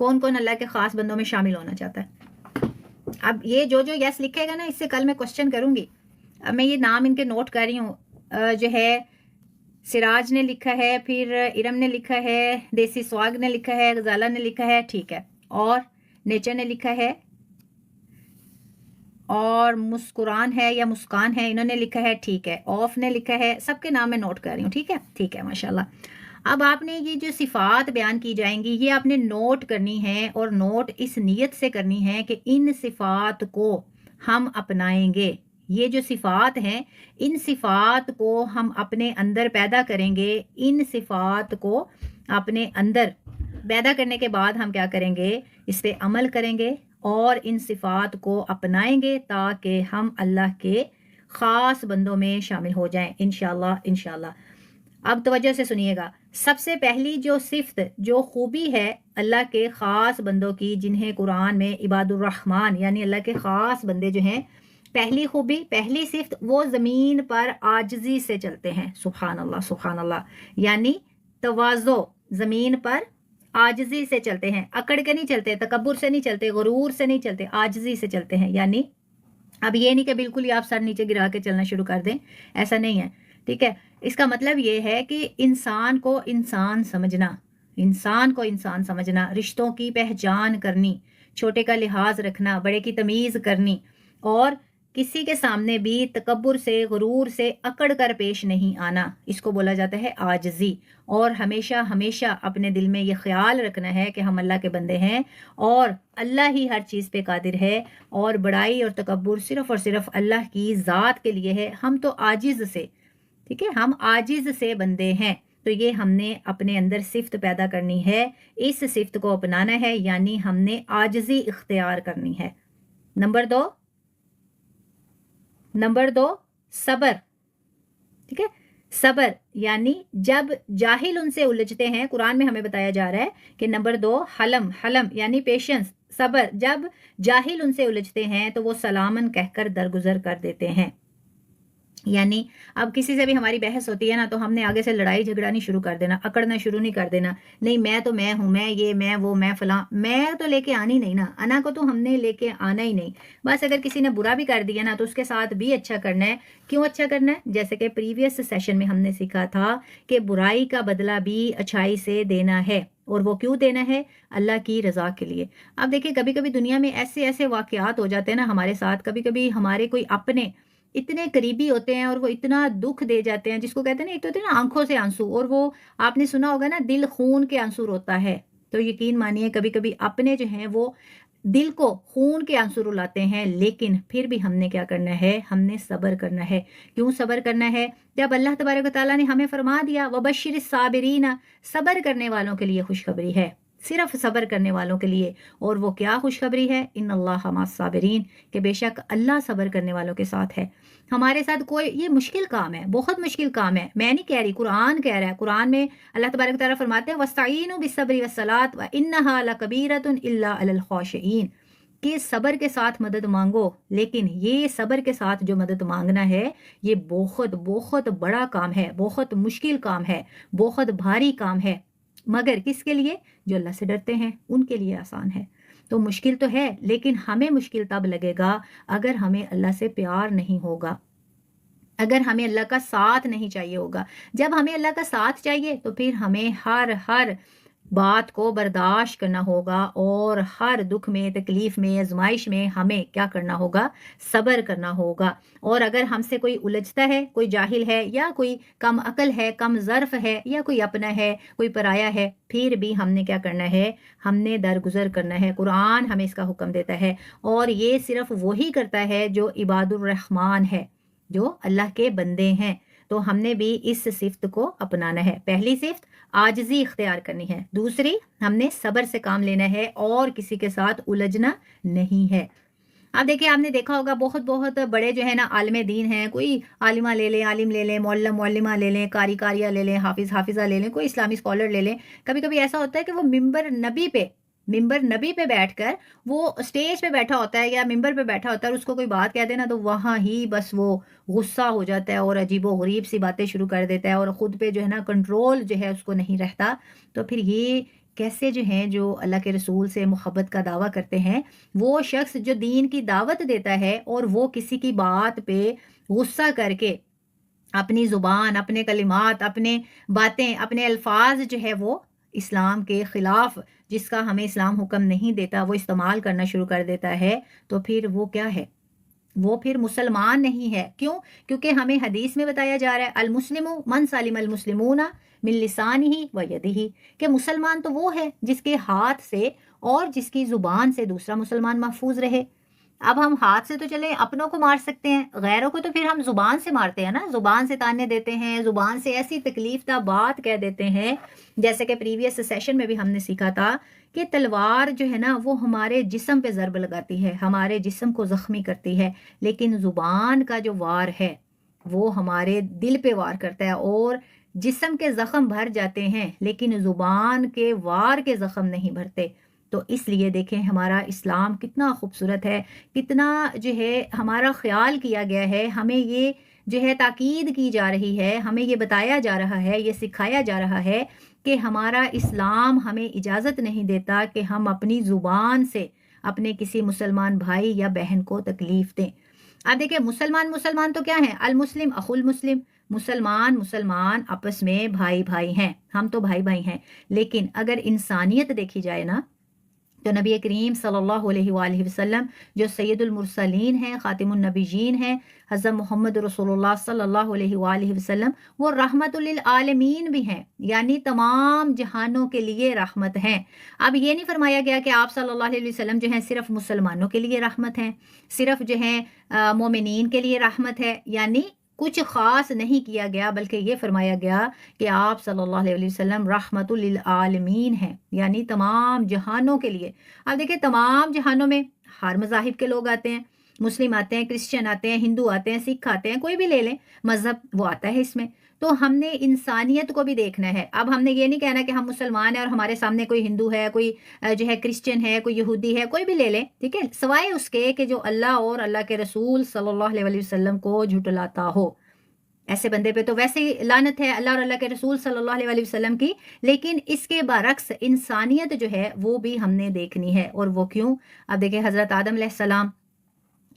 کون کون اللہ کے خاص بندوں میں شامل ہونا چاہتا ہے؟ اب یہ جو یس لکھے گا نا، اس سے کل میں کوشچن کروں گی. اب میں یہ نام ان کے نوٹ کر رہی ہوں. جو ہے سراج نے لکھا ہے، پھر ارم نے لکھا ہے، دیسی سواگ نے لکھا ہے، غزالہ نے لکھا ہے، ٹھیک ہے، اور نیچر نے لکھا ہے، اور مسکران ہے یا مسکان ہے، انہوں نے لکھا ہے، ٹھیک ہے، آف نے لکھا ہے. سب کے نام میں نوٹ کر رہی ہوں. ٹھیک ہے، ٹھیک ہے، ماشاءاللہ. اب آپ نے یہ جو صفات بیان کی جائیں گی یہ آپ نے نوٹ کرنی ہے، اور نوٹ اس نیت سے کرنی ہے کہ ان صفات کو ہم اپنائیں گے. یہ جو صفات ہیں ان صفات کو ہم اپنے اندر پیدا کریں گے. ان صفات کو اپنے اندر پیدا کرنے کے بعد ہم کیا کریں گے؟ اس پہ عمل کریں گے اور ان صفات کو اپنائیں گے تاکہ ہم اللہ کے خاص بندوں میں شامل ہو جائیں انشاءاللہ. انشاءاللہ. اب توجہ سے سنیے گا. سب سے پہلی جو صفت، جو خوبی ہے اللہ کے خاص بندوں کی، جنہیں قرآن میں عباد الرحمن یعنی اللہ کے خاص بندے جو ہیں، پہلی خوبی، پہلی صفت، وہ زمین پر عاجزی سے چلتے ہیں. سبحان اللہ، سبحان اللہ. یعنی تواضع، زمین پر عاجزی سے چلتے ہیں، اکڑ کے نہیں چلتے، تکبر سے نہیں چلتے، غرور سے نہیں چلتے، عاجزی سے چلتے ہیں. یعنی اب یہ نہیں کہ بالکل ہی آپ سر نیچے گرا کے چلنا شروع کر دیں، ایسا نہیں ہے. ٹھیک ہے، اس کا مطلب یہ ہے کہ انسان کو انسان سمجھنا، انسان کو انسان سمجھنا، رشتوں کی پہچان کرنی، چھوٹے کا لحاظ رکھنا، بڑے کی تمیز کرنی، اور کسی کے سامنے بھی تکبر سے، غرور سے اکڑ کر پیش نہیں آنا، اس کو بولا جاتا ہے عاجزی. اور ہمیشہ ہمیشہ اپنے دل میں یہ خیال رکھنا ہے کہ ہم اللہ کے بندے ہیں اور اللہ ہی ہر چیز پہ قادر ہے، اور بڑائی اور تکبر صرف اور صرف اللہ کی ذات کے لیے ہے. ہم تو عاجز سے، ٹھیک ہے، ہم عاجز سے بندے ہیں. تو یہ ہم نے اپنے اندر صفت پیدا کرنی ہے، اس صفت کو اپنانا ہے، یعنی ہم نے عاجزی اختیار کرنی ہے. نمبر دو صبر. ٹھیک ہے، صبر یعنی جب جاہل ان سے الجھتے ہیں، قرآن میں ہمیں بتایا جا رہا ہے کہ نمبر 2 حلم. حلم یعنی پیشنس، صبر. جب جاہل ان سے الجھتے ہیں تو وہ سلامن کہہ کر درگزر کر دیتے ہیں. یعنی اب کسی سے بھی ہماری بحث ہوتی ہے نا، تو ہم نے آگے سے لڑائی جھگڑا نہیں شروع کر دینا، اکڑنا شروع نہیں کر دینا. نہیں، میں تو میں ہوں، میں یہ، میں وہ، میں فلاں. میں تو لے کے آنی نہیں نا، انا کو تو ہم نے لے کے آنا ہی نہیں. بس اگر کسی نے برا بھی کر دیا نا تو اس کے ساتھ بھی اچھا کرنا ہے. کیوں اچھا کرنا ہے؟ جیسے کہ پریویس سیشن میں ہم نے سیکھا تھا کہ برائی کا بدلہ بھی اچھائی سے دینا ہے. اور وہ کیوں دینا ہے؟ اللہ کی رضا کے لیے. اب دیکھیں کبھی کبھی دنیا میں ایسے ایسے واقعات ہو جاتے ہیں نا ہمارے ساتھ، کبھی کبھی ہمارے کوئی اپنے اتنے قریبی ہوتے ہیں اور وہ اتنا دکھ دے جاتے ہیں، جس کو کہتے ہیں نا، ایک تو ہوتے ہیں نا آنکھوں سے آنسو، اور وہ آپ نے سنا ہوگا نا دل خون کے آنسو روتا ہے. تو یقین مانیے کبھی کبھی اپنے جو ہیں وہ دل کو خون کے آنسو رلاتے ہیں، لیکن پھر بھی ہم نے کیا کرنا ہے؟ ہم نے صبر کرنا ہے. کیوں صبر کرنا ہے؟ جب اللہ تبارک و تعالیٰ نے ہمیں فرما دیا وَبَشِّرِ الصَّابِرِينَ، صبر کرنے والوں کے لیے خوشخبری ہے، صرف صبر کرنے والوں کے لیے. اور وہ کیا خوشخبری ہے؟ ان اللہ مع الصابرین، کہ بے شک اللہ صبر کرنے والوں کے ساتھ ہے. ہمارے ساتھ کوئی، یہ مشکل کام ہے، بہت مشکل کام ہے، میں نہیں کہہ رہی، قرآن کہہ رہا ہے. قرآن میں اللہ تبارک و تعالیٰ فرماتے ہیں وَاسْتَعِینُوا بِالصَّبْرِ وَالصَّلَاةِ وَإِنَّهَا لَكَبِیرَةٌ إِلَّا عَلَى الْخَاشِعِینَ، کہ صبر کے ساتھ مدد مانگو. لیکن یہ صبر کے ساتھ جو مدد مانگنا ہے یہ بہت بہت بڑا کام ہے، بہت مشکل کام ہے، بہت بھاری کام ہے. مگر کس کے لیے؟ جو اللہ سے ڈرتے ہیں ان کے لیے آسان ہے. تو مشکل تو ہے، لیکن ہمیں مشکل تب لگے گا اگر ہمیں اللہ سے پیار نہیں ہوگا، اگر ہمیں اللہ کا ساتھ نہیں چاہیے ہوگا. جب ہمیں اللہ کا ساتھ چاہیے تو پھر ہمیں ہر بات کو برداشت کرنا ہوگا، اور ہر دکھ میں، تکلیف میں، آزمائش میں ہمیں کیا کرنا ہوگا؟ صبر کرنا ہوگا. اور اگر ہم سے کوئی الجھتا ہے، کوئی جاہل ہے، یا کوئی کم عقل ہے، کم ظرف ہے، یا کوئی اپنا ہے، کوئی پرایا ہے، پھر بھی ہم نے کیا کرنا ہے؟ ہم نے درگزر کرنا ہے. قرآن ہمیں اس کا حکم دیتا ہے، اور یہ صرف وہی کرتا ہے جو عباد الرحمن ہے، جو اللہ کے بندے ہیں. تو ہم نے بھی اس صفت کو اپنانا ہے. پہلی صفت عاجزی اختیار کرنی ہے. دوسری، ہم نے صبر سے کام لینا ہے اور کسی کے ساتھ الجھنا نہیں ہے. اب دیکھیں، آپ نے دیکھا ہوگا بہت بہت بڑے جو ہے نا عالم دین ہیں، کوئی عالمہ لے لیں، عالم لے لیں، معلم معلمہ لے لیں، قاری قاریہ لے لیں، حافظ حافظہ لے لیں، کوئی اسلامی اسکالر لے لیں. کبھی کبھی ایسا ہوتا ہے کہ وہ ممبر نبی پہ بیٹھ کر، وہ اسٹیج پہ بیٹھا ہوتا ہے یا ممبر پہ بیٹھا ہوتا ہے، اور اس کو کوئی بات کہہ دینا تو وہاں ہی بس وہ غصہ ہو جاتا ہے اور عجیب و غریب سی باتیں شروع کر دیتا ہے، اور خود پہ جو ہے نا کنٹرول جو ہے اس کو نہیں رہتا. تو پھر یہ کیسے جو ہیں جو اللہ کے رسول سے محبت کا دعویٰ کرتے ہیں، وہ شخص جو دین کی دعوت دیتا ہے اور وہ کسی کی بات پہ غصہ کر کے اپنی زبان، اپنے کلمات، اپنے باتیں، اپنے الفاظ جو ہے وہ اسلام کے خلاف، جس کا ہمیں اسلام حکم نہیں دیتا، وہ استعمال کرنا شروع کر دیتا ہے، تو پھر وہ کیا ہے؟ وہ پھر مسلمان نہیں ہے۔ کیوں؟ کیونکہ ہمیں حدیث میں بتایا جا رہا ہے المسلم من سلم المسلمون من لسانہ و یدہ، کہ مسلمان تو وہ ہے جس کے ہاتھ سے اور جس کی زبان سے دوسرا مسلمان محفوظ رہے۔ اب ہم ہاتھ سے تو چلے اپنوں کو مار سکتے ہیں، غیروں کو تو پھر ہم زبان سے مارتے ہیں نا، زبان سے تانے دیتے ہیں، زبان سے ایسی تکلیف دہ بات کہہ دیتے ہیں، جیسے کہ پریویس سیشن میں بھی ہم نے سیکھا تھا کہ تلوار جو ہے نا وہ ہمارے جسم پہ ضرب لگاتی ہے، ہمارے جسم کو زخمی کرتی ہے، لیکن زبان کا جو وار ہے وہ ہمارے دل پہ وار کرتا ہے، اور جسم کے زخم بھر جاتے ہیں لیکن زبان کے وار کے زخم نہیں بھرتے۔ تو اس لیے دیکھیں ہمارا اسلام کتنا خوبصورت ہے، کتنا جو ہے ہمارا خیال کیا گیا ہے، ہمیں یہ جو ہے تاکید کی جا رہی ہے، ہمیں یہ بتایا جا رہا ہے، یہ سکھایا جا رہا ہے کہ ہمارا اسلام ہمیں اجازت نہیں دیتا کہ ہم اپنی زبان سے اپنے کسی مسلمان بھائی یا بہن کو تکلیف دیں۔ اب دیکھیں مسلمان تو کیا ہیں؟ المسلم اخو المسلم، مسلمان آپس میں بھائی بھائی ہیں، ہم تو بھائی بھائی ہیں، لیکن اگر انسانیت دیکھی جائے نا تو نبی کریم صلی اللہ علیہ وآلہ وسلم جو سید المرسلین ہیں، خاتم النبیین ہیں، حضرت محمد رسول اللہ صلی اللہ علیہ وآلہ وسلم، وہ رحمت للعالمین بھی ہیں، یعنی تمام جہانوں کے لیے رحمت ہیں۔ اب یہ نہیں فرمایا گیا کہ آپ صلی اللہ علیہ وسلم جو ہیں صرف مسلمانوں کے لیے رحمت ہیں، صرف جو ہیں مومنین کے لیے رحمت ہے، یعنی کچھ خاص نہیں کیا گیا، بلکہ یہ فرمایا گیا کہ آپ صلی اللہ علیہ وسلم رحمت للعالمین ہیں، یعنی تمام جہانوں کے لیے۔ اب دیکھیں تمام جہانوں میں ہر مذاہب کے لوگ آتے ہیں، مسلم آتے ہیں، کرسچن آتے ہیں، ہندو آتے ہیں، سکھ آتے ہیں، کوئی بھی لے لیں مذہب وہ آتا ہے اس میں۔ تو ہم نے انسانیت کو بھی دیکھنا ہے۔ اب ہم نے یہ نہیں کہنا کہ ہم مسلمان ہیں اور ہمارے سامنے کوئی ہندو ہے، کوئی جو ہے کرسچن ہے، کوئی یہودی ہے، کوئی بھی لے لیں، ٹھیک ہے، سوائے اس کے کہ جو اللہ اور اللہ کے رسول صلی اللہ علیہ وسلم کو جھٹلاتا ہو۔ ایسے بندے پہ تو ویسے ہی لعنت ہے اللہ اور اللہ کے رسول صلی اللہ علیہ وسلم کی، لیکن اس کے برعکس انسانیت جو ہے وہ بھی ہم نے دیکھنی ہے۔ اور وہ کیوں؟ اب دیکھیں حضرت آدم علیہ السلام،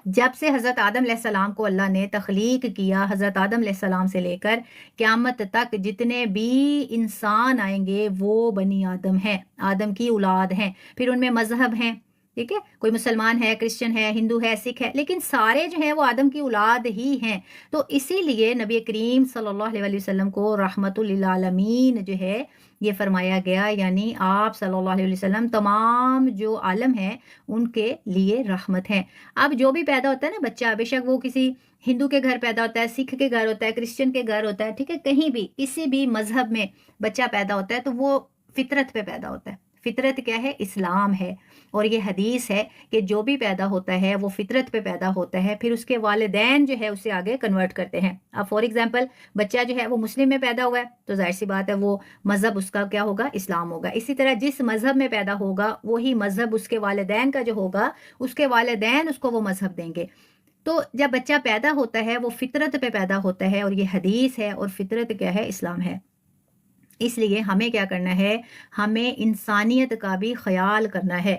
جب سے حضرت آدم علیہ السلام کو اللہ نے تخلیق کیا، حضرت آدم علیہ السلام سے لے کر قیامت تک جتنے بھی انسان آئیں گے وہ بنی آدم ہیں، آدم کی اولاد ہیں، پھر ان میں مذہب ہیں، ٹھیک ہے، کوئی مسلمان ہے، کرسچن ہے، ہندو ہے، سکھ ہے، لیکن سارے جو ہیں وہ آدم کی اولاد ہی ہیں۔ تو اسی لیے نبی کریم صلی اللہ علیہ وسلم کو رحمت للعالمین جو ہے یہ فرمایا گیا، یعنی آپ صلی اللہ علیہ وسلم تمام جو عالم ہیں ان کے لیے رحمت ہیں۔ اب جو بھی پیدا ہوتا ہے نا بچہ، بے شک وہ کسی ہندو کے گھر پیدا ہوتا ہے، سکھ کے گھر ہوتا ہے، کرسچن کے گھر ہوتا ہے، ٹھیک ہے، کہیں بھی کسی بھی مذہب میں بچہ پیدا ہوتا ہے تو وہ فطرت پہ پیدا ہوتا ہے۔ فطرت کیا ہے؟ اسلام ہے، اور یہ حدیث ہے کہ جو بھی پیدا ہوتا ہے وہ فطرت پہ پیدا ہوتا ہے، پھر اس کے والدین جو ہے اسے آگے کنورٹ کرتے ہیں۔ اب فار ایگزامپل بچہ جو ہے وہ مسلم میں پیدا ہوا ہے تو ظاہر سی بات ہے وہ مذہب اس کا کیا ہوگا؟ اسلام ہوگا۔ اسی طرح جس مذہب میں پیدا ہوگا وہی مذہب اس کے والدین کا جو ہوگا، اس کے والدین اس کو وہ مذہب دیں گے۔ تو جب بچہ پیدا ہوتا ہے وہ فطرت پہ پیدا ہوتا ہے، اور یہ حدیث ہے، اور فطرت کیا ہے؟ اسلام ہے۔ اس لیے ہمیں کیا کرنا ہے؟ ہمیں انسانیت کا بھی خیال کرنا ہے۔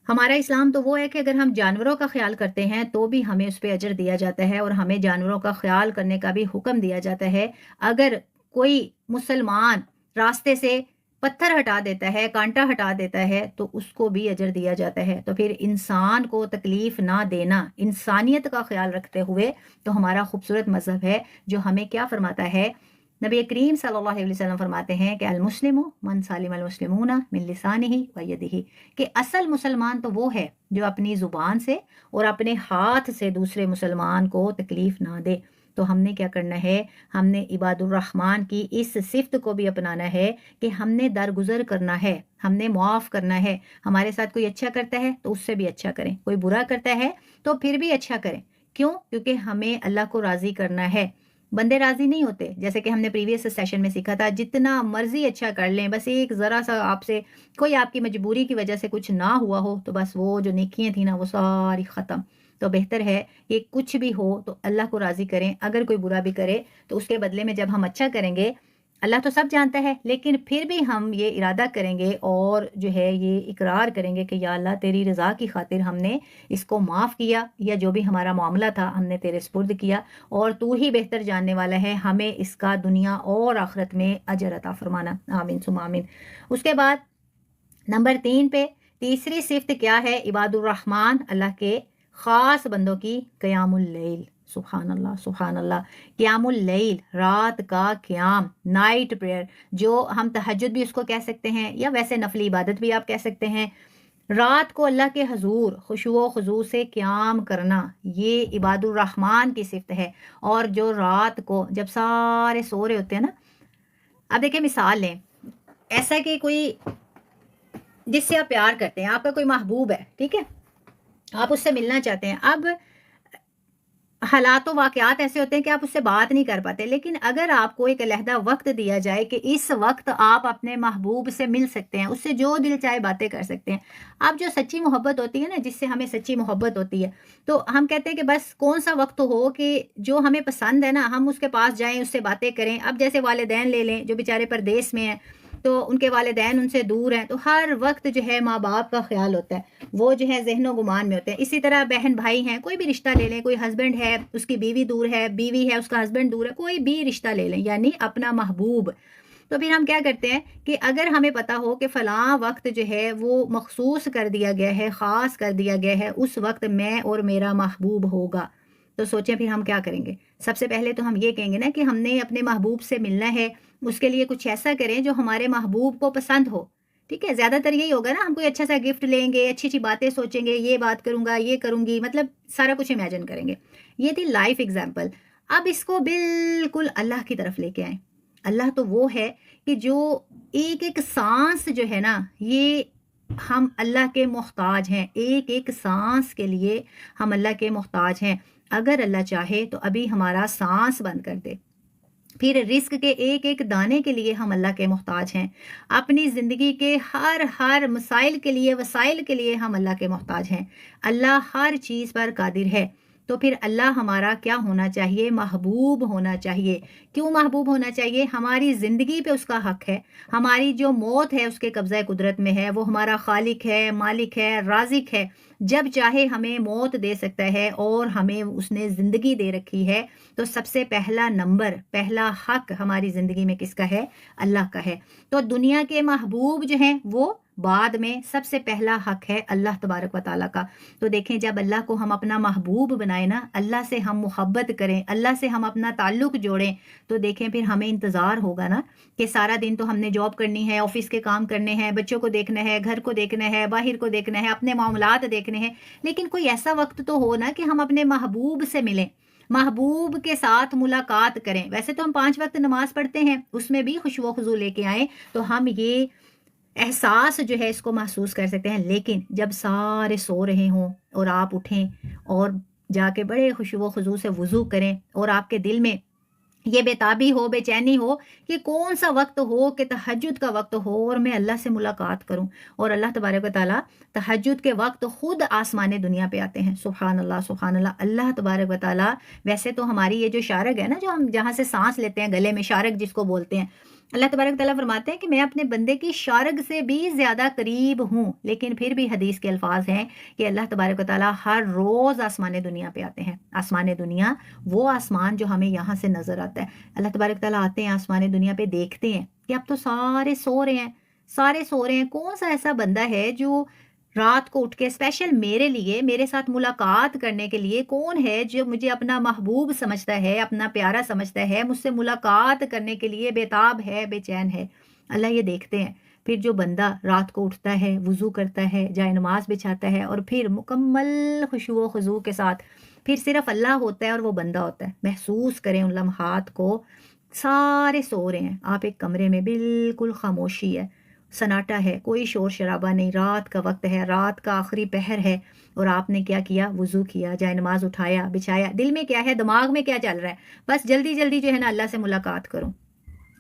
ہمارا اسلام تو وہ ہے کہ اگر ہم جانوروں کا خیال کرتے ہیں تو بھی ہمیں اس پہ اجر دیا جاتا ہے، اور ہمیں جانوروں کا خیال کرنے کا بھی حکم دیا جاتا ہے۔ اگر کوئی مسلمان راستے سے پتھر ہٹا دیتا ہے، کانٹا ہٹا دیتا ہے تو اس کو بھی اجر دیا جاتا ہے۔ تو پھر انسان کو تکلیف نہ دینا، انسانیت کا خیال رکھتے ہوئے تو ہمارا خوبصورت مذہب ہے جو ہمیں کیا فرماتا ہے؟ نبی کریم صلی اللہ علیہ وسلم فرماتے ہیں کہ المسلم من سالم المسلمون من لسانہ و یدہ، کہ اصل مسلمان تو وہ ہے جو اپنی زبان سے اور اپنے ہاتھ سے دوسرے مسلمان کو تکلیف نہ دے۔ تو ہم نے کیا کرنا ہے؟ ہم نے عباد الرحمن کی اس صفت کو بھی اپنانا ہے کہ ہم نے درگزر کرنا ہے، ہم نے معاف کرنا ہے۔ ہمارے ساتھ کوئی اچھا کرتا ہے تو اس سے بھی اچھا کریں، کوئی برا کرتا ہے تو پھر بھی اچھا کریں۔ کیوں؟ کیونکہ ہمیں اللہ کو راضی کرنا ہے۔ بندے راضی نہیں ہوتے، جیسے کہ ہم نے پریویس سیشن میں سیکھا تھا، جتنا مرضی اچھا کر لیں، بس ایک ذرا سا آپ سے کوئی آپ کی مجبوری کی وجہ سے کچھ نہ ہوا ہو تو بس وہ جو نیکیاں تھیں نا وہ ساری ختم۔ تو بہتر ہے کہ کچھ بھی ہو تو اللہ کو راضی کریں، اگر کوئی برا بھی کرے تو اس کے بدلے میں جب ہم اچھا کریں گے اللہ تو سب جانتا ہے، لیکن پھر بھی ہم یہ ارادہ کریں گے اور جو ہے یہ اقرار کریں گے کہ یا اللہ تیری رضا کی خاطر ہم نے اس کو معاف کیا، یا جو بھی ہمارا معاملہ تھا ہم نے تیرے سپرد کیا، اور تو ہی بہتر جاننے والا ہے، ہمیں اس کا دنیا اور آخرت میں اجر عطا فرمانا، آمین ثم آمین۔ اس کے بعد نمبر 3 پہ تیسری صفت کیا ہے؟ عباد الرحمن، اللہ کے خاص بندوں کی قیام اللیل، سبحان اللہ سبحان اللہ، قیام اللیل، رات کا قیام، نائٹ پریئر، جو ہم تہجد بھی اس کو کہہ سکتے ہیں، یا ویسے نفلی عبادت بھی آپ کہہ سکتے ہیں۔ رات کو اللہ کے حضور خشوع و خضوع سے قیام کرنا، یہ عباد الرحمن کی صفت ہے۔ اور جو رات کو جب سارے سو رہے ہوتے ہیں نا، اب دیکھیں مثال لیں، ایسا کہ کوئی جس سے آپ پیار کرتے ہیں، آپ کا کوئی محبوب ہے، ٹھیک ہے، آپ اس سے ملنا چاہتے ہیں، اب حالات و واقعات ایسے ہوتے ہیں کہ آپ اس سے بات نہیں کر پاتے، لیکن اگر آپ کو ایک علیحدہ وقت دیا جائے کہ اس وقت آپ اپنے محبوب سے مل سکتے ہیں، اس سے جو دل چاہے باتیں کر سکتے ہیں، اب جو سچی محبت ہوتی ہے نا، جس سے ہمیں سچی محبت ہوتی ہے، تو ہم کہتے ہیں کہ بس کون سا وقت ہو کہ جو ہمیں پسند ہے نا، ہم اس کے پاس جائیں، اس سے باتیں کریں۔ اب جیسے والدین لے لیں جو بیچارے پردیس میں ہیں، تو ان کے والدین ان سے دور ہیں، تو ہر وقت جو ہے ماں باپ کا خیال ہوتا ہے، وہ جو ہے ذہن و گمان میں ہوتے ہیں۔ اسی طرح بہن بھائی ہیں، کوئی بھی رشتہ لے لیں، کوئی ہسبینڈ ہے اس کی بیوی دور ہے، بیوی ہے اس کا ہسبینڈ دور ہے، کوئی بھی رشتہ لے لیں، یعنی اپنا محبوب۔ تو پھر ہم کیا کرتے ہیں کہ اگر ہمیں پتا ہو کہ فلاں وقت جو ہے وہ مخصوص کر دیا گیا ہے، خاص کر دیا گیا ہے، اس وقت میں اور میرا محبوب ہوگا، تو سوچیں پھر ہم کیا کریں گے۔ سب سے پہلے تو ہم یہ کہیں گے نا کہ ہم نے اپنے محبوب سے ملنا ہے، اس کے لیے کچھ ایسا کریں جو ہمارے محبوب کو پسند ہو، ٹھیک ہے۔ زیادہ تر یہی ہوگا نا، ہم کوئی اچھا سا گفٹ لیں گے، اچھی اچھی باتیں سوچیں گے، یہ بات کروں گا، یہ کروں گی، مطلب سارا کچھ امیجن کریں گے۔ یہ تھی لائف ایگزامپل۔ اب اس کو بالکل اللہ کی طرف لے کے آئیں۔ اللہ تو وہ ہے کہ جو ایک ایک سانس جو ہے نا، یہ ہم اللہ کے محتاج ہیں، ایک ایک سانس کے لیے ہم اللہ کے محتاج ہیں۔ اگر اللہ چاہے تو ابھی ہمارا سانس بند کر دے، پھر رزق کے ایک ایک دانے کے لیے ہم اللہ کے محتاج ہیں، اپنی زندگی کے ہر مسائل کے لیے، وسائل کے لیے ہم اللہ کے محتاج ہیں۔ اللہ ہر چیز پر قادر ہے، تو پھر اللہ ہمارا کیا ہونا چاہیے؟ محبوب ہونا چاہیے۔ کیوں محبوب ہونا چاہیے؟ ہماری زندگی پہ اس کا حق ہے، ہماری جو موت ہے اس کے قبضہ قدرت میں ہے، وہ ہمارا خالق ہے، مالک ہے، رازق ہے، جب چاہے ہمیں موت دے سکتا ہے، اور ہمیں اس نے زندگی دے رکھی ہے، تو سب سے پہلا نمبر، پہلا حق ہماری زندگی میں کس کا ہے؟ اللہ کا ہے۔ تو دنیا کے محبوب جو ہیں وہ بعد میں، سب سے پہلا حق ہے اللہ تبارک و تعالیٰ کا۔ تو دیکھیں جب اللہ کو ہم اپنا محبوب بنائیں نا، اللہ سے ہم محبت کریں، اللہ سے ہم اپنا تعلق جوڑیں، تو دیکھیں پھر ہمیں انتظار ہوگا نا کہ سارا دن تو ہم نے جاب کرنی ہے، آفس کے کام کرنے ہیں، بچوں کو دیکھنا ہے، گھر کو دیکھنا ہے، باہر کو دیکھنا ہے، اپنے معاملات دیکھنے ہیں، لیکن کوئی ایسا وقت تو ہو نا کہ ہم اپنے محبوب سے ملیں، محبوب کے ساتھ ملاقات کریں۔ ویسے تو ہم 5 وقت نماز پڑھتے ہیں، اس میں بھی خشوع و خضوع لے کے آئیں، تو ہم یہ احساس جو ہے اس کو محسوس کر سکتے ہیں۔ لیکن جب سارے سو رہے ہوں اور آپ اٹھیں اور جا کے بڑے خشوع و خضوع سے وضو کریں، اور آپ کے دل میں یہ بےتابی ہو، بے چینی ہو کہ کون سا وقت ہو کہ تہجد کا وقت ہو اور میں اللہ سے ملاقات کروں، اور اللہ تبارک و تعالیٰ تہجد کے وقت خود آسمان دنیا پہ آتے ہیں، سبحان اللہ سبحان اللہ۔ اللہ تبارک و تعالیٰ، ویسے تو ہماری یہ جو شارگ ہے نا، جو ہم جہاں سے سانس لیتے ہیں گلے میں، شارگ جس کو بولتے ہیں، اللہ تبارک و تعالیٰ فرماتے ہیں کہ میں اپنے بندے کی شارگ سے بھی زیادہ قریب ہوں، لیکن پھر بھی حدیث کے الفاظ ہیں کہ اللہ تبارک و تعالیٰ ہر روز آسمان دنیا پہ آتے ہیں۔ آسمان دنیا وہ آسمان جو ہمیں یہاں سے نظر آتا ہے، اللہ تبارک و تعالیٰ آتے ہیں آسمان دنیا پہ، دیکھتے ہیں کہ اب تو سارے سو رہے ہیں، سارے سو رہے ہیں، کون سا ایسا بندہ ہے جو رات کو اٹھ کے اسپیشل میرے لیے، میرے ساتھ ملاقات کرنے کے لیے، کون ہے جو مجھے اپنا محبوب سمجھتا ہے، اپنا پیارا سمجھتا ہے، مجھ سے ملاقات کرنے کے لیے بےتاب ہے، بے چین ہے۔ اللہ یہ دیکھتے ہیں۔ پھر جو بندہ رات کو اٹھتا ہے، وضو کرتا ہے، جائے نماز بچھاتا ہے، اور پھر مکمل خشوع و خضوع کے ساتھ پھر صرف اللہ ہوتا ہے اور وہ بندہ ہوتا ہے، محسوس کریں ان لمحات کو۔ سارے سو رہے ہیں، آپ ایک کمرے میں، بالکل خاموشی ہے، سناٹا ہے، کوئی شور شرابہ نہیں، رات کا وقت ہے، رات کا آخری پہر ہے، اور آپ نے کیا کیا؟ وضو کیا، جائے نماز اٹھایا، بچھایا، دل میں کیا ہے، دماغ میں کیا چل رہا ہے؟ بس جلدی جلدی جو ہے نا اللہ سے ملاقات کروں۔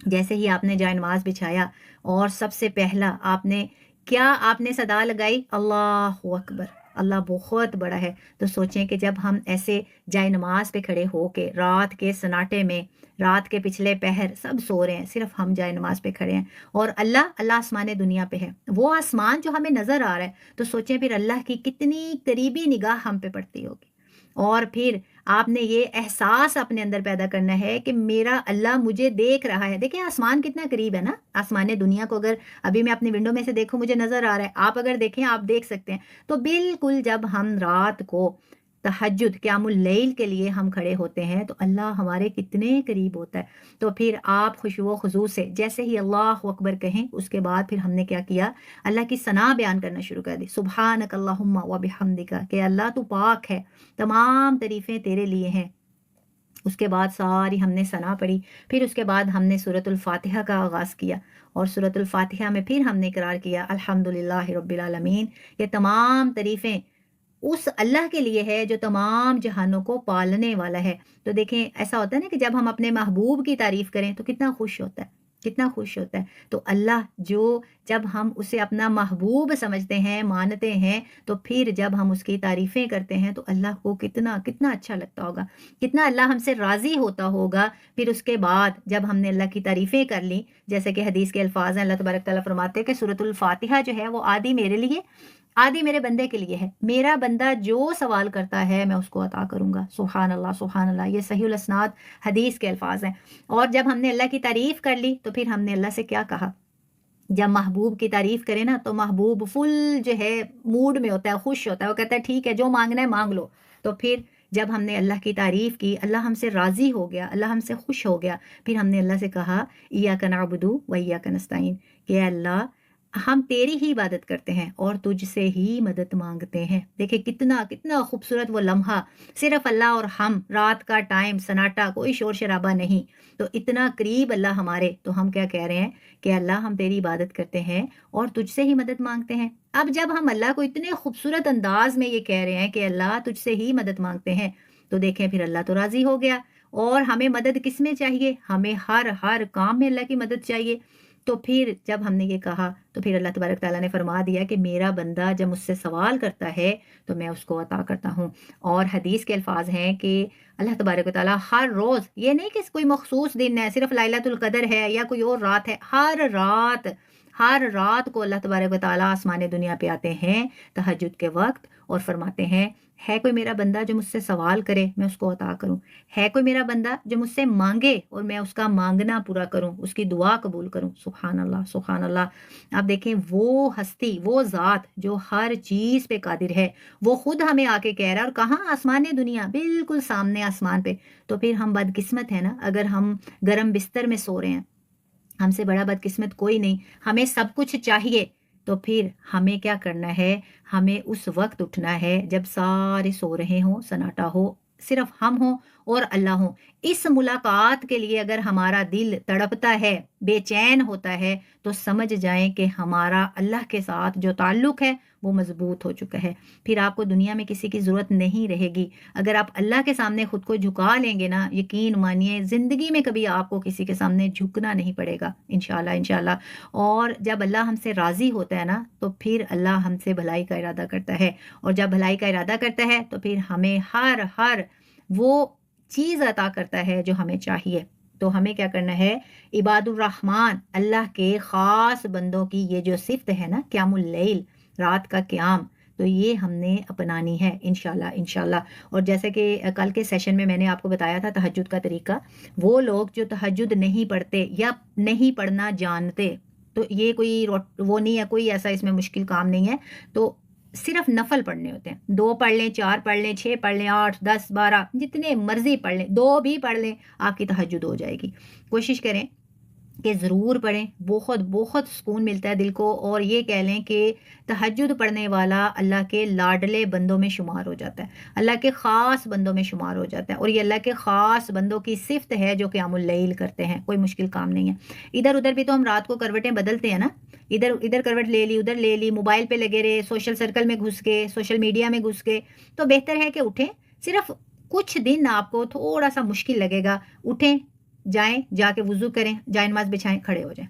جیسے ہی آپ نے جائے نماز بچھایا، اور سب سے پہلا آپ نے صدا لگائی، اللہ اکبر، اللہ بہت بڑا ہے۔ تو سوچیں کہ جب ہم ایسے جائے نماز پہ کھڑے ہو کے رات کے سناٹے میں، رات کے پچھلے پہر سب سو رہے ہیں، صرف ہم جائے نماز پہ کھڑے ہیں، اور اللہ آسمان دنیا پہ ہے، وہ آسمان جو ہمیں نظر آ رہا ہے، تو سوچیں پھر اللہ کی کتنی قریبی نگاہ ہم پہ پڑتی ہوگی۔ اور پھر آپ نے یہ احساس اپنے اندر پیدا کرنا ہے کہ میرا اللہ مجھے دیکھ رہا ہے۔ دیکھیں آسمان کتنا قریب ہے نا، آسمان دنیا کو اگر ابھی میں اپنی ونڈو میں سے دیکھوں مجھے نظر آ رہا ہے، آپ اگر دیکھیں آپ دیکھ سکتے ہیں۔ تو بالکل جب ہم رات کو تہجد قیام اللیل کے لیے ہم کھڑے ہوتے ہیں تو اللہ ہمارے کتنے قریب ہوتا ہے۔ تو پھر آپ خشوع و خضوع سے جیسے ہی اللہ اکبر کہیں، اس کے بعد پھر ہم نے کیا کیا، اللہ کی ثنا بیان کرنا شروع کر دی، سبحانک اللہم و بحمدک، کہ اللہ تو پاک ہے، تمام تعریفیں تیرے لیے ہیں۔ اس کے بعد ساری ہم نے ثنا پڑھی، پھر اس کے بعد ہم نے سورۃ الفاتحہ کا آغاز کیا، اور سورۃ الفاتحہ میں پھر ہم نے اقرار کیا الحمدللہ رب العالمین، یہ تمام تعریفیں اس اللہ کے لیے ہے جو تمام جہانوں کو پالنے والا ہے۔ تو دیکھیں ایسا ہوتا ہے نا کہ جب ہم اپنے محبوب کی تعریف کریں تو کتنا خوش ہوتا ہے، کتنا خوش ہوتا ہے۔ تو اللہ جب ہم اسے اپنا محبوب سمجھتے ہیں، مانتے ہیں، تو پھر جب ہم اس کی تعریفیں کرتے ہیں تو اللہ کو کتنا کتنا اچھا لگتا ہوگا، کتنا اللہ ہم سے راضی ہوتا ہوگا۔ پھر اس کے بعد جب ہم نے اللہ کی تعریفیں کر لی، جیسے کہ حدیث کے الفاظ ہیں، اللہ تبارک تعالیٰ فرماتے ہیں کہ سورۃ الفاتحہ جو ہے وہ آدھی میرے لیے، آدھی میرے بندے کے لیے ہے، میرا بندہ جو سوال کرتا ہے میں اس کو عطا کروں گا۔ سبحان اللہ سبحان اللہ، یہ صحیح الاسناد حدیث کے الفاظ ہیں۔ اور جب ہم نے اللہ کی تعریف کر لی تو پھر ہم نے اللہ سے کیا کہا، جب محبوب کی تعریف کرے نا تو محبوب فل جو ہے موڈ میں ہوتا ہے، خوش ہوتا ہے، وہ کہتا ہے ٹھیک ہے جو مانگنا ہے مانگ لو۔ تو پھر جب ہم نے اللہ کی تعریف کی، اللہ ہم سے راضی ہو گیا، اللہ ہم سے خوش ہو گیا، پھر ہم نے اللہ سے کہا ایاک نعبد و ایاک نستعین، کہ اے اللہ ہم تیری ہی عبادت کرتے ہیں اور تجھ سے ہی مدد مانگتے ہیں۔ دیکھیں کتنا کتنا خوبصورت وہ لمحہ، صرف اللہ اور ہم، رات کا ٹائم، سناٹا، کوئی شور شرابہ نہیں، تو اتنا قریب اللہ ہمارے، تو ہم کیا کہہ رہے ہیں کہ اللہ ہم تیری عبادت کرتے ہیں اور تجھ سے ہی مدد مانگتے ہیں۔ اب جب ہم اللہ کو اتنے خوبصورت انداز میں یہ کہہ رہے ہیں کہ اللہ تجھ سے ہی مدد مانگتے ہیں، تو دیکھیں پھر اللہ تو راضی ہو گیا، اور ہمیں مدد کس میں چاہیے، ہمیں ہر کام میں اللہ کی مدد چاہیے۔ تو پھر جب ہم نے یہ کہا تو پھر اللہ تبارک تعالیٰ نے فرما دیا کہ میرا بندہ جب مجھ سے سوال کرتا ہے تو میں اس کو عطا کرتا ہوں۔ اور حدیث کے الفاظ ہیں کہ اللہ تبارک و تعالیٰ ہر روز، یہ نہیں کہ کوئی مخصوص دن ہے، صرف لیلۃ القدر ہے یا کوئی اور رات ہے، ہر رات کو اللہ تبارک و تعالیٰ آسمان دنیا پہ آتے ہیں تہجد کے وقت اور فرماتے ہیں ہے کوئی میرا بندہ جو مجھ سے سوال کرے میں اس کو عطا کروں، ہے کوئی میرا بندہ جو مجھ سے مانگے اور میں اس کا مانگنا پورا کروں، اس کی دعا قبول کروں۔ سبحان اللہ سبحان اللہ۔ آپ دیکھیں وہ ہستی، وہ ذات جو ہر چیز پہ قادر ہے، وہ خود ہمیں آ کے کہہ رہا ہے، اور کہاں، آسمان دنیا، بالکل سامنے آسمان پہ۔ تو پھر ہم بدقسمت ہیں نا اگر ہم گرم بستر میں سو رہے ہیں، ہم سے بڑا بدقسمت کوئی نہیں، ہمیں سب کچھ چاہیے۔ تو پھر ہمیں کیا کرنا ہے، ہمیں اس وقت اٹھنا ہے جب سارے سو رہے ہوں، سناٹا ہو، صرف ہم ہوں اور اللہ ہوں۔ اس ملاقات کے لیے اگر ہمارا دل تڑپتا ہے، بے چین ہوتا ہے، تو سمجھ جائیں کہ ہمارا اللہ کے ساتھ جو تعلق ہے وہ مضبوط ہو چکا ہے۔ پھر آپ کو دنیا میں کسی کی ضرورت نہیں رہے گی۔ اگر آپ اللہ کے سامنے خود کو جھکا لیں گے نا، یقین مانیے زندگی میں کبھی آپ کو کسی کے سامنے جھکنا نہیں پڑے گا، انشاءاللہ انشاءاللہ۔ اور جب اللہ ہم سے راضی ہوتا ہے نا تو پھر اللہ ہم سے بھلائی کا ارادہ کرتا ہے، اور جب بھلائی کا ارادہ کرتا ہے تو پھر ہمیں ہر وہ چیز عطا کرتا ہے جو ہمیں چاہیے۔ تو ہمیں کیا کرنا ہے، عباد الرحمن، اللہ کے خاص بندوں کی یہ جو صفت ہے نا، قیام اللیل، رات کا قیام، تو یہ ہم نے اپنانی ہے انشاءاللہ انشاءاللہ۔ اور جیسے کہ کل کے سیشن میں نے آپ کو بتایا تھا تہجد کا طریقہ، وہ لوگ جو تہجد نہیں پڑھتے یا نہیں پڑھنا جانتے، تو یہ کوئی وہ نہیں ہے، کوئی ایسا اس میں مشکل کام نہیں ہے، تو صرف نفل پڑھنے ہوتے ہیں، 2 پڑھ لیں، 4 پڑھ لیں، 6 پڑھ لیں، 8 10 12 جتنے مرضی پڑھ لیں، 2 بھی پڑھ لیں، آپ کی تہجد ہو جائے گی۔ کوشش کریں کہ ضرور پڑھیں، بہت بہت سکون ملتا ہے دل کو، اور یہ کہہ لیں کہ تہجد پڑھنے والا اللہ کے لاڈلے بندوں میں شمار ہو جاتا ہے، اللہ کے خاص بندوں میں شمار ہو جاتا ہے، اور یہ اللہ کے خاص بندوں کی صفت ہے جو قیام اللیل کرتے ہیں، کوئی مشکل کام نہیں ہے۔ ادھر ادھر بھی تو ہم رات کو کروٹیں بدلتے ہیں نا، ادھر کروٹ لے لی، ادھر لے لی، موبائل پہ لگے رہے، سوشل سرکل میں گھس گئے، سوشل میڈیا میں گھس گئے، تو بہتر ہے کہ اٹھیں۔ صرف کچھ دن آپ کو تھوڑا سا مشکل لگے گا، اٹھیں، جائیں، جا کے وضو کریں، جائے نماز بچھائیں، کھڑے ہو جائیں،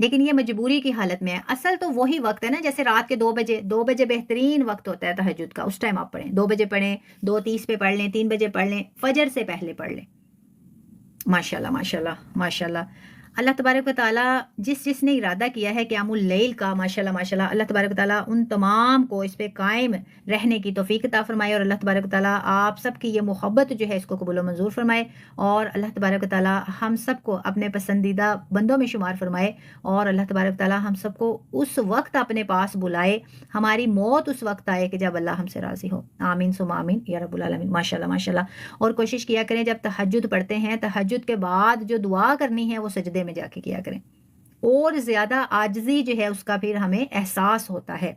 لیکن یہ مجبوری کی حالت میں ہے. اصل تو وہی وقت ہے نا، جیسے رات کے 2 بجے بہترین وقت ہوتا ہے تہجد کا، اس ٹائم آپ پڑھیں. 2 بجے پڑھیں، 2:30 پہ پڑھ لیں، 3 بجے پڑھ لیں، فجر سے پہلے پڑھ لیں. ماشاء اللہ ماشاء اللہ ماشاء اللہ. اللہ تبارک و تعالیٰ جس نے ارادہ کیا ہے قیام اللیل کا، ماشاء اللہ ماشاء اللہ، اللہ تبارک و تعالیٰ ان تمام کو اس پہ قائم رہنے کی توفیق عطا فرمائے، اور اللہ تبارک و تعالیٰ آپ سب کی یہ محبت جو ہے اس کو قبول و منظور فرمائے، اور اللہ تبارک و تعالیٰ ہم سب کو اپنے پسندیدہ بندوں میں شمار فرمائے، اور اللہ تبارک و تعالیٰ ہم سب کو اس وقت اپنے پاس بلائے، ہماری موت اس وقت آئے کہ جب اللہ ہم سے راضی ہو. آمین ثم آمین یا رب العالمین. ماشاء اللہ ماشاء اللہ. اور کوشش کیا کریں جب تہجد پڑھتے ہیں، تہجد کے بعد جو دعا کرنی ہے وہ سجدے میں جا کے کیا کریں، اور زیادہ عاجزی جو ہے اس کا پھر ہمیں احساس ہوتا ہے.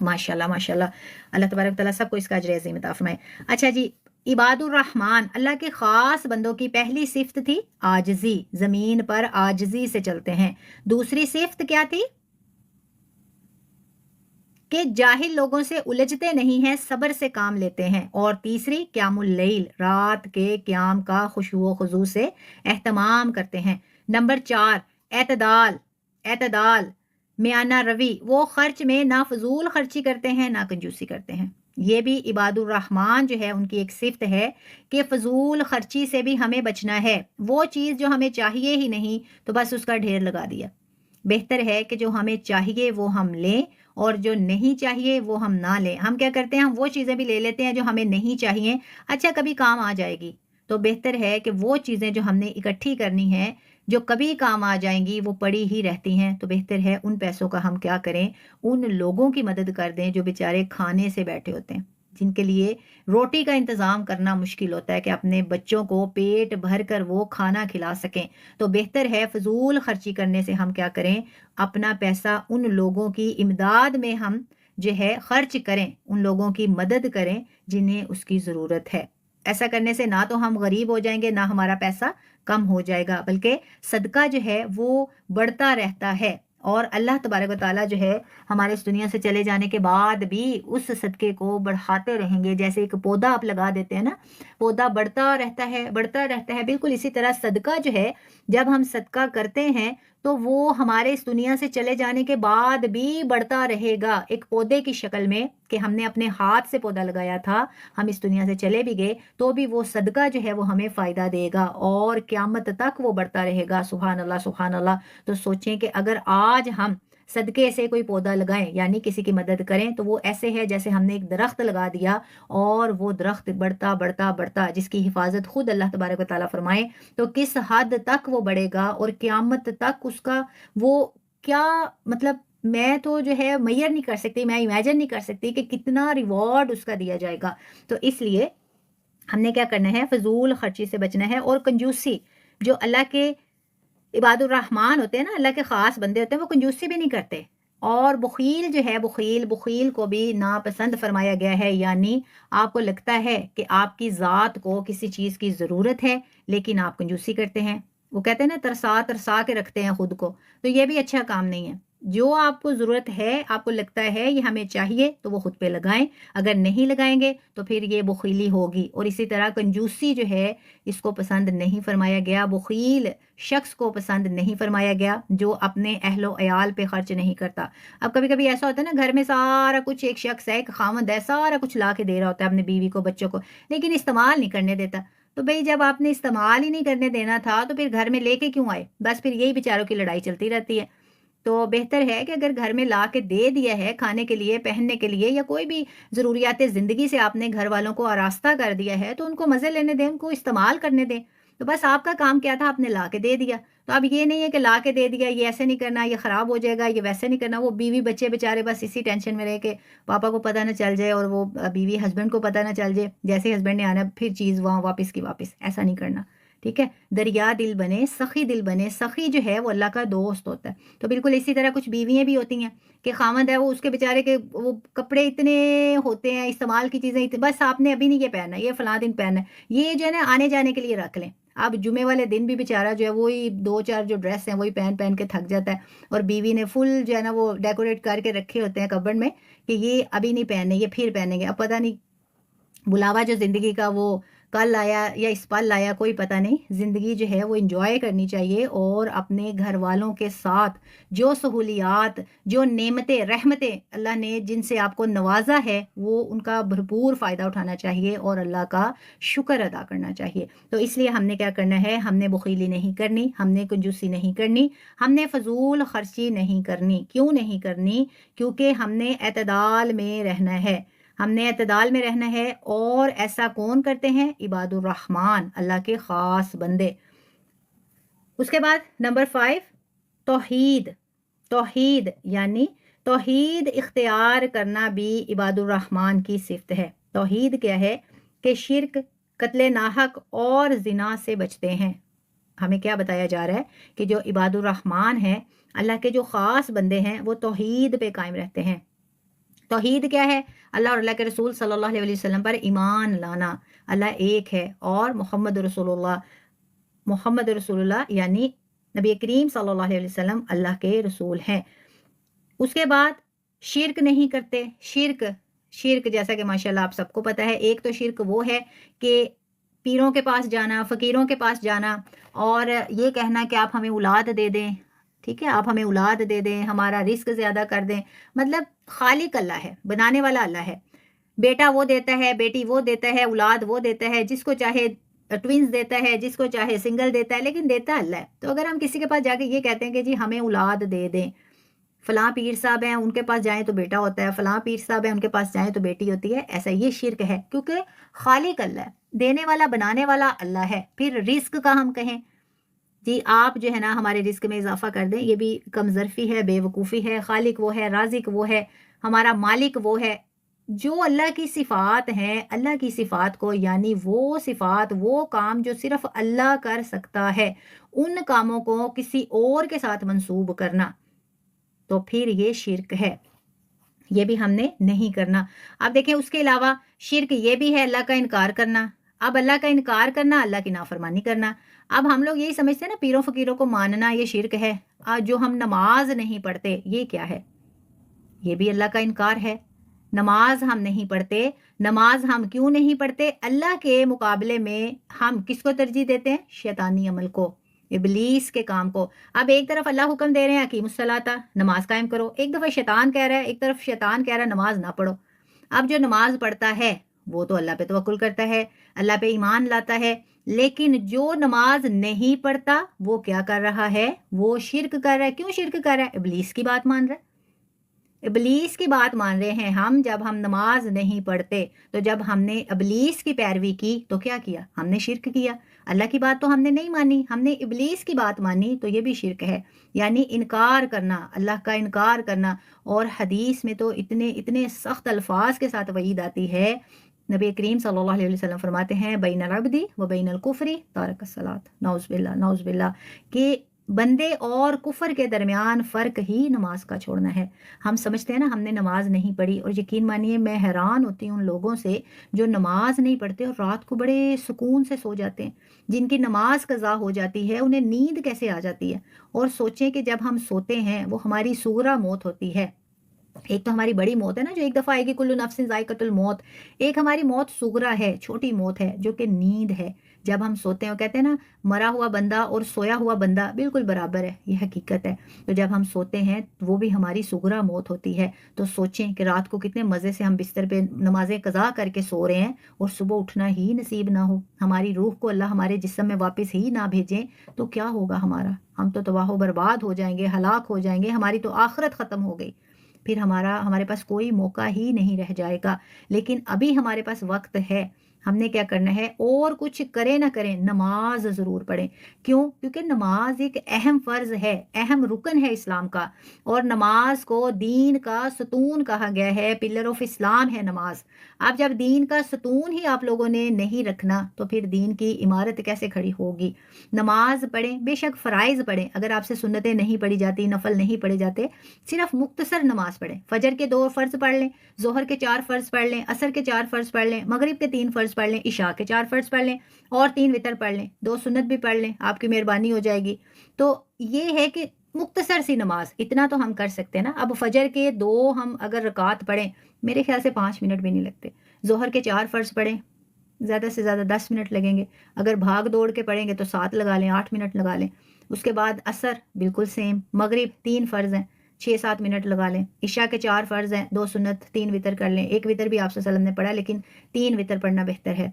ماشاء اللہ ماشاء اللہ. اللہ تبارک تعالیٰ سب کو اس کا اجر عظیم عطا فرمائے. اچھا جی، عباد الرحمن اللہ کے خاص بندوں کی پہلی صفت تھی عاجزی، زمین پر عاجزی سے چلتے ہیں. دوسری صفت کیا تھی؟ کہ جاہل لوگوں سے الجھتے نہیں ہیں، صبر سے کام لیتے ہیں. اور تیسری قیام اللیل، رات کے قیام کا خشوع و خضوع سے اہتمام کرتے ہیں. نمبر 4 اعتدال میانہ روی، وہ خرچ میں نہ فضول خرچی کرتے ہیں نہ کنجوسی کرتے ہیں. یہ بھی عباد الرحمن جو ہے ان کی ایک صفت ہے کہ فضول خرچی سے بھی ہمیں بچنا ہے. وہ چیز جو ہمیں چاہیے ہی نہیں تو بس اس کا ڈھیر لگا دیا. بہتر ہے کہ جو ہمیں چاہیے وہ ہم لیں، اور جو نہیں چاہیے وہ ہم نہ لیں. ہم کیا کرتے ہیں، ہم وہ چیزیں بھی لے لیتے ہیں جو ہمیں نہیں چاہیے. اچھا کبھی کام آ جائے گی، تو بہتر ہے کہ وہ چیزیں جو ہم نے اکٹھی کرنی ہیں، جو کبھی کام آ جائیں گی، وہ پڑی ہی رہتی ہیں، تو بہتر ہے ان پیسوں کا ہم کیا کریں، ان لوگوں کی مدد کر دیں جو بیچارے کھانے سے بیٹھے ہوتے ہیں، جن کے لیے روٹی کا انتظام کرنا مشکل ہوتا ہے کہ اپنے بچوں کو پیٹ بھر کر وہ کھانا کھلا سکیں. تو بہتر ہے فضول خرچی کرنے سے ہم کیا کریں، اپنا پیسہ ان لوگوں کی امداد میں ہم جو ہے خرچ کریں، ان لوگوں کی مدد کریں جنہیں اس کی ضرورت ہے. ایسا کرنے سے نہ تو ہم غریب ہو جائیں گے، نہ ہمارا پیسہ کم ہو جائے گا، بلکہ صدقہ جو ہے وہ بڑھتا رہتا ہے. اور اللہ تبارک و تعالیٰ جو ہے ہمارے اس دنیا سے چلے جانے کے بعد بھی اس صدقے کو بڑھاتے رہیں گے. جیسے ایک پودا آپ لگا دیتے ہیں نا، پودا بڑھتا رہتا ہے بڑھتا رہتا ہے، بالکل اسی طرح صدقہ جو ہے جب ہم صدقہ کرتے ہیں تو وہ ہمارے اس دنیا سے چلے جانے کے بعد بھی بڑھتا رہے گا، ایک پودے کی شکل میں کہ ہم نے اپنے ہاتھ سے پودا لگایا تھا، ہم اس دنیا سے چلے بھی گئے تو بھی وہ صدقہ جو ہے وہ ہمیں فائدہ دے گا اور قیامت تک وہ بڑھتا رہے گا. سبحان اللہ سبحان اللہ. تو سوچیں کہ اگر آج ہم صدقے سے کوئی پودا لگائیں، یعنی کسی کی مدد کریں، تو وہ ایسے ہے جیسے ہم نے ایک درخت لگا دیا اور وہ درخت بڑھتا بڑھتا بڑھتا، جس کی حفاظت خود اللہ تبارک و تعالیٰ فرمائے، تو کس حد تک وہ بڑھے گا اور قیامت تک اس کا وہ کیا مطلب، میں تو جو ہے میئر نہیں کر سکتی، میں امیجن نہیں کر سکتی کہ کتنا ریوارڈ اس کا دیا جائے گا. تو اس لیے ہم نے کیا کرنا ہے، فضول خرچی سے بچنا ہے. اور کنجوسی، جو اللہ کے عباد الرحمن ہوتے ہیں نا، اللہ کے خاص بندے ہوتے ہیں، وہ کنجوسی بھی نہیں کرتے. اور بخیل جو ہے، بخیل کو بھی ناپسند فرمایا گیا ہے. یعنی آپ کو لگتا ہے کہ آپ کی ذات کو کسی چیز کی ضرورت ہے لیکن آپ کنجوسی کرتے ہیں. وہ کہتے ہیں نا، ترسا کے رکھتے ہیں خود کو. تو یہ بھی اچھا کام نہیں ہے. جو آپ کو ضرورت ہے، آپ کو لگتا ہے یہ ہمیں چاہیے، تو وہ خود پہ لگائیں. اگر نہیں لگائیں گے تو پھر یہ بخیلی ہوگی. اور اسی طرح کنجوسی جو ہے اس کو پسند نہیں فرمایا گیا. بخیل شخص کو پسند نہیں فرمایا گیا جو اپنے اہل و عیال پہ خرچ نہیں کرتا. اب کبھی کبھی ایسا ہوتا ہے نا، گھر میں سارا کچھ، ایک شخص ہے، ایک خاوند ہے، سارا کچھ لا کے دے رہا ہوتا ہے اپنے بیوی کو، بچوں کو، لیکن استعمال نہیں کرنے دیتا. تو بھئی جب آپ نے استعمال ہی نہیں کرنے دینا تھا تو پھر گھر میں لے کے کیوں آئے؟ بس پھر یہی بیچاروں کی لڑائی چلتی رہتی ہے. تو بہتر ہے کہ اگر گھر میں لا کے دے دیا ہے، کھانے کے لیے، پہننے کے لیے، یا کوئی بھی ضروریات زندگی سے آپ نے گھر والوں کو آراستہ کر دیا ہے، تو ان کو مزے لینے دیں، ان کو استعمال کرنے دیں. تو بس آپ کا کام کیا تھا، آپ نے لا کے دے دیا. تو اب یہ نہیں ہے کہ لا کے دے دیا، یہ ایسے نہیں کرنا، یہ خراب ہو جائے گا، یہ ویسے نہیں کرنا. وہ بیوی بچے بیچارے بس اسی ٹینشن میں رہے کہ پاپا کو پتہ نہ چل جائے، اور وہ بیوی ہسبینڈ کو پتہ نہ چل جائے. جیسے ہسبینڈ نے آنا پھر چیز وہاں واپس کی واپس. ایسا نہیں کرنا، ٹھیک ہے. دریا دل بنے، سخی دل بنے. سخی جو ہے وہ اللہ کا دوست ہوتا ہے. تو بالکل اسی طرح کچھ بیویاں بھی ہوتی ہیں کہ خاوند ہے وہ، اس کے بیچارے کے وہ کپڑے اتنے ہوتے ہیں، استعمال کی چیزیں بس آپ نے ابھی نہیں یہ پہننا، یہ فلاں دن پہننا ہے، یہ جو ہے نا آنے جانے کے لیے رکھ لیں. اب جمعے والے دن بھی بیچارہ جو ہے وہی 2-4 جو ڈریس ہیں وہی پہن کے تھک جاتا ہے، اور بیوی نے فل جو ہے نا وہ ڈیکوریٹ کر کے رکھے ہوتے ہیں کبرڈ میں کہ یہ ابھی نہیں پہننے، یہ پھر پہنیں گے. اب پتہ نہیں بلاوا جو زندگی کا وہ کل آیا یا اس پل آیا کوئی پتہ نہیں، زندگی جو ہے وہ انجوائے کرنی چاہیے، اور اپنے گھر والوں کے ساتھ جو سہولیات، جو نعمتیں، رحمتیں اللہ نے جن سے آپ کو نوازا ہے، وہ ان کا بھرپور فائدہ اٹھانا چاہیے اور اللہ کا شکر ادا کرنا چاہیے۔ تو اس لیے ہم نے کیا کرنا ہے، ہم نے بخیلی نہیں کرنی، ہم نے کنجوسی نہیں کرنی، ہم نے فضول خرچی نہیں کرنی۔ کیوں نہیں کرنی؟ کیونکہ ہم نے اعتدال میں رہنا ہے، ہم نے اعتدال میں رہنا ہے۔ اور ایسا کون کرتے ہیں؟ عباد الرحمن، اللہ کے خاص بندے۔ اس کے بعد نمبر 5، توحید۔ توحید یعنی توحید اختیار کرنا بھی عباد الرحمن کی صفت ہے۔ توحید کیا ہے؟ کہ شرک، قتل ناحق اور زنا سے بچتے ہیں۔ ہمیں کیا بتایا جا رہا ہے کہ جو عباد الرحمن ہیں، اللہ کے جو خاص بندے ہیں، وہ توحید پہ قائم رہتے ہیں۔ توحید کیا ہے؟ اللہ اور اللہ کے رسول صلی اللہ علیہ وسلم پر ایمان لانا، اللہ ایک ہے، اور محمد رسول اللہ یعنی نبی کریم صلی اللہ علیہ وسلم اللہ کے رسول ہیں۔ اس کے بعد شرک نہیں کرتے۔ شرک جیسا کہ ماشاءاللہ آپ سب کو پتہ ہے، ایک تو شرک وہ ہے کہ پیروں کے پاس جانا، فقیروں کے پاس جانا اور یہ کہنا کہ آپ ہمیں اولاد دے دیں، ٹھیک ہے، آپ ہمیں اولاد دے دیں، ہمارا رزق زیادہ کر دیں۔ مطلب خالق اللہ ہے، بنانے والا اللہ ہے، بیٹا وہ دیتا ہے، بیٹی وہ دیتا ہے، اولاد وہ دیتا ہے، جس کو چاہے ٹوینز دیتا ہے، جس کو چاہے سنگل دیتا ہے، لیکن دیتا اللہ ہے۔ تو اگر ہم کسی کے پاس جا کے یہ کہتے ہیں کہ جی ہمیں اولاد دے دیں، فلاں پیر صاحب ہیں ان کے پاس جائیں تو بیٹا ہوتا ہے، فلاں پیر صاحب ہیں ان کے پاس جائیں تو بیٹی ہوتی ہے، ایسا یہ شرک ہے، کیونکہ خالق اللہ ہے، دینے والا بنانے والا اللہ ہے۔ پھر رزق کا ہم کہیں جی آپ جو ہے نا ہمارے رزق میں اضافہ کر دیں، یہ بھی کم ظرفی ہے، بے وقوفی ہے۔ خالق وہ ہے، رازق وہ ہے، ہمارا مالک وہ ہے۔ جو اللہ کی صفات ہیں، اللہ کی صفات کو یعنی وہ صفات، وہ کام جو صرف اللہ کر سکتا ہے، ان کاموں کو کسی اور کے ساتھ منسوب کرنا، تو پھر یہ شرک ہے، یہ بھی ہم نے نہیں کرنا۔ اب دیکھیں اس کے علاوہ شرک یہ بھی ہے اللہ کا انکار کرنا۔ اب اللہ کا انکار کرنا، اللہ کی نافرمانی کرنا۔ اب ہم لوگ یہی سمجھتے ہیں نا پیروں فقیروں کو ماننا یہ شرک ہے۔ جو ہم نماز نہیں پڑھتے، یہ کیا ہے؟ یہ بھی اللہ کا انکار ہے۔ نماز ہم نہیں پڑھتے۔ نماز ہم کیوں نہیں پڑھتے؟ اللہ کے مقابلے میں ہم کس کو ترجیح دیتے ہیں؟ شیطانی عمل کو، ابلیس کے کام کو۔ اب ایک طرف اللہ حکم دے رہے ہیں اقیموا الصلاۃ، نماز قائم کرو، ایک دفعہ شیطان کہہ رہا ہے، ایک طرف شیطان کہہ رہا ہے نماز نہ پڑھو۔ اب جو نماز پڑھتا ہے وہ تو اللہ پہ توکل کرتا ہے، اللہ پہ ایمان لاتا ہے، لیکن جو نماز نہیں پڑھتا وہ کیا کر رہا ہے؟ وہ شرک کر رہا ہے۔ کیوں شرک کر رہا ہے؟ ابلیس کی بات مان رہا ہے، ابلیس کی بات مان رہے ہیں ہم۔ جب ہم نماز نہیں پڑھتے تو جب ہم نے ابلیس کی پیروی کی تو کیا کیا؟ ہم نے شرک کیا۔ اللہ کی بات تو ہم نے نہیں مانی، ہم نے ابلیس کی بات مانی، تو یہ بھی شرک ہے، یعنی انکار کرنا، اللہ کا انکار کرنا۔ اور حدیث میں تو اتنے سخت الفاظ کے ساتھ وعید آتی ہے، نبی کریم صلی اللہ علیہ وسلم فرماتے ہیں بین العبد و بین الکفر تارک الصلاۃ، نعوذ باللہ نعوذ باللہ، کہ بندے اور کفر کے درمیان فرق ہی نماز کا چھوڑنا ہے۔ ہم سمجھتے ہیں نا ہم نے نماز نہیں پڑھی، اور یقین مانیے میں حیران ہوتی ہوں ان لوگوں سے جو نماز نہیں پڑھتے اور رات کو بڑے سکون سے سو جاتے ہیں، جن کی نماز قضا ہو جاتی ہے انہیں نیند کیسے آ جاتی ہے۔ اور سوچیں کہ جب ہم سوتے ہیں وہ ہماری صغریٰ موت ہوتی ہے، ایک تو ہماری بڑی موت ہے نا جو ایک دفعہ آئے گی، کل نفس ذائقۃ الموت، ایک ہماری موت صغریٰ ہے، چھوٹی موت ہے جو کہ نیند ہے۔ جب ہم سوتے ہیں، وہ کہتے ہیں نا مرا ہوا بندہ اور سویا ہوا بندہ بالکل برابر ہے، یہ حقیقت ہے۔ تو جب ہم سوتے ہیں وہ بھی ہماری صغریٰ موت ہوتی ہے۔ تو سوچیں کہ رات کو کتنے مزے سے ہم بستر پہ نمازیں قضا کر کے سو رہے ہیں، اور صبح اٹھنا ہی نصیب نہ ہو، ہماری روح کو اللہ ہمارے جسم میں واپس ہی نہ بھیجیں، تو کیا ہوگا ہمارا؟ ہم تو تباہ و برباد ہو جائیں گے، ہلاک ہو جائیں گے، ہماری تو آخرت ختم ہو گئی، پھر ہمارے پاس کوئی موقع ہی نہیں رہ جائے گا۔ لیکن ابھی ہمارے پاس وقت ہے، ہم نے کیا کرنا ہے؟ اور کچھ کریں نہ کریں نماز ضرور پڑھیں۔ کیوں؟ کیونکہ نماز ایک اہم فرض ہے، اہم رکن ہے اسلام کا، اور نماز کو دین کا ستون کہا گیا ہے، پلر آف اسلام ہے نماز۔ اب جب دین کا ستون ہی آپ لوگوں نے نہیں رکھنا تو پھر دین کی عمارت کیسے کھڑی ہوگی؟ نماز پڑھیں، بے شک فرائض پڑھیں، اگر آپ سے سنتیں نہیں پڑھی جاتی، نفل نہیں پڑھے جاتے، صرف مختصر نماز پڑھیں، فجر کے 2 فرض پڑھ لیں، ظہر کے 4 فرض پڑھ لیں، عصر کے 4 فرض پڑھ لیں، مغرب کے 3 فرض پڑھ لیں، عشاء کے 4 فرض پڑھ لیں، اور 3 وتر پڑھ لیں، 2 سنت بھی پڑھ لیں، آپ کی مہربانی ہو جائے گی۔ تو یہ ہے کہ مختصر سی نماز، اتنا تو ہم کر سکتے ہیں نا۔ اب فجر کے 2 ہم اگر رکعت پڑھیں، میرے خیال سے 5 منٹ بھی نہیں لگتے۔ ظہر کے 4 فرض پڑھیں، زیادہ سے زیادہ 10 منٹ لگیں گے. اگر بھاگ دوڑ کے پڑھیں گے تو 7 لگا لیں، 8 منٹ لگا لیں. اس کے بعد عصر بالکل سیم. مغرب 3 فرض ہیں، 6-7 منٹ لگا لیں. عشاء کے 4 فرض ہیں، 2 سنت، 3 وطر کر لیں. ایک وطر بھی آپ صلی اللہ علیہ وسلم نے پڑھا، لیکن 3 وطر پڑھنا بہتر ہے،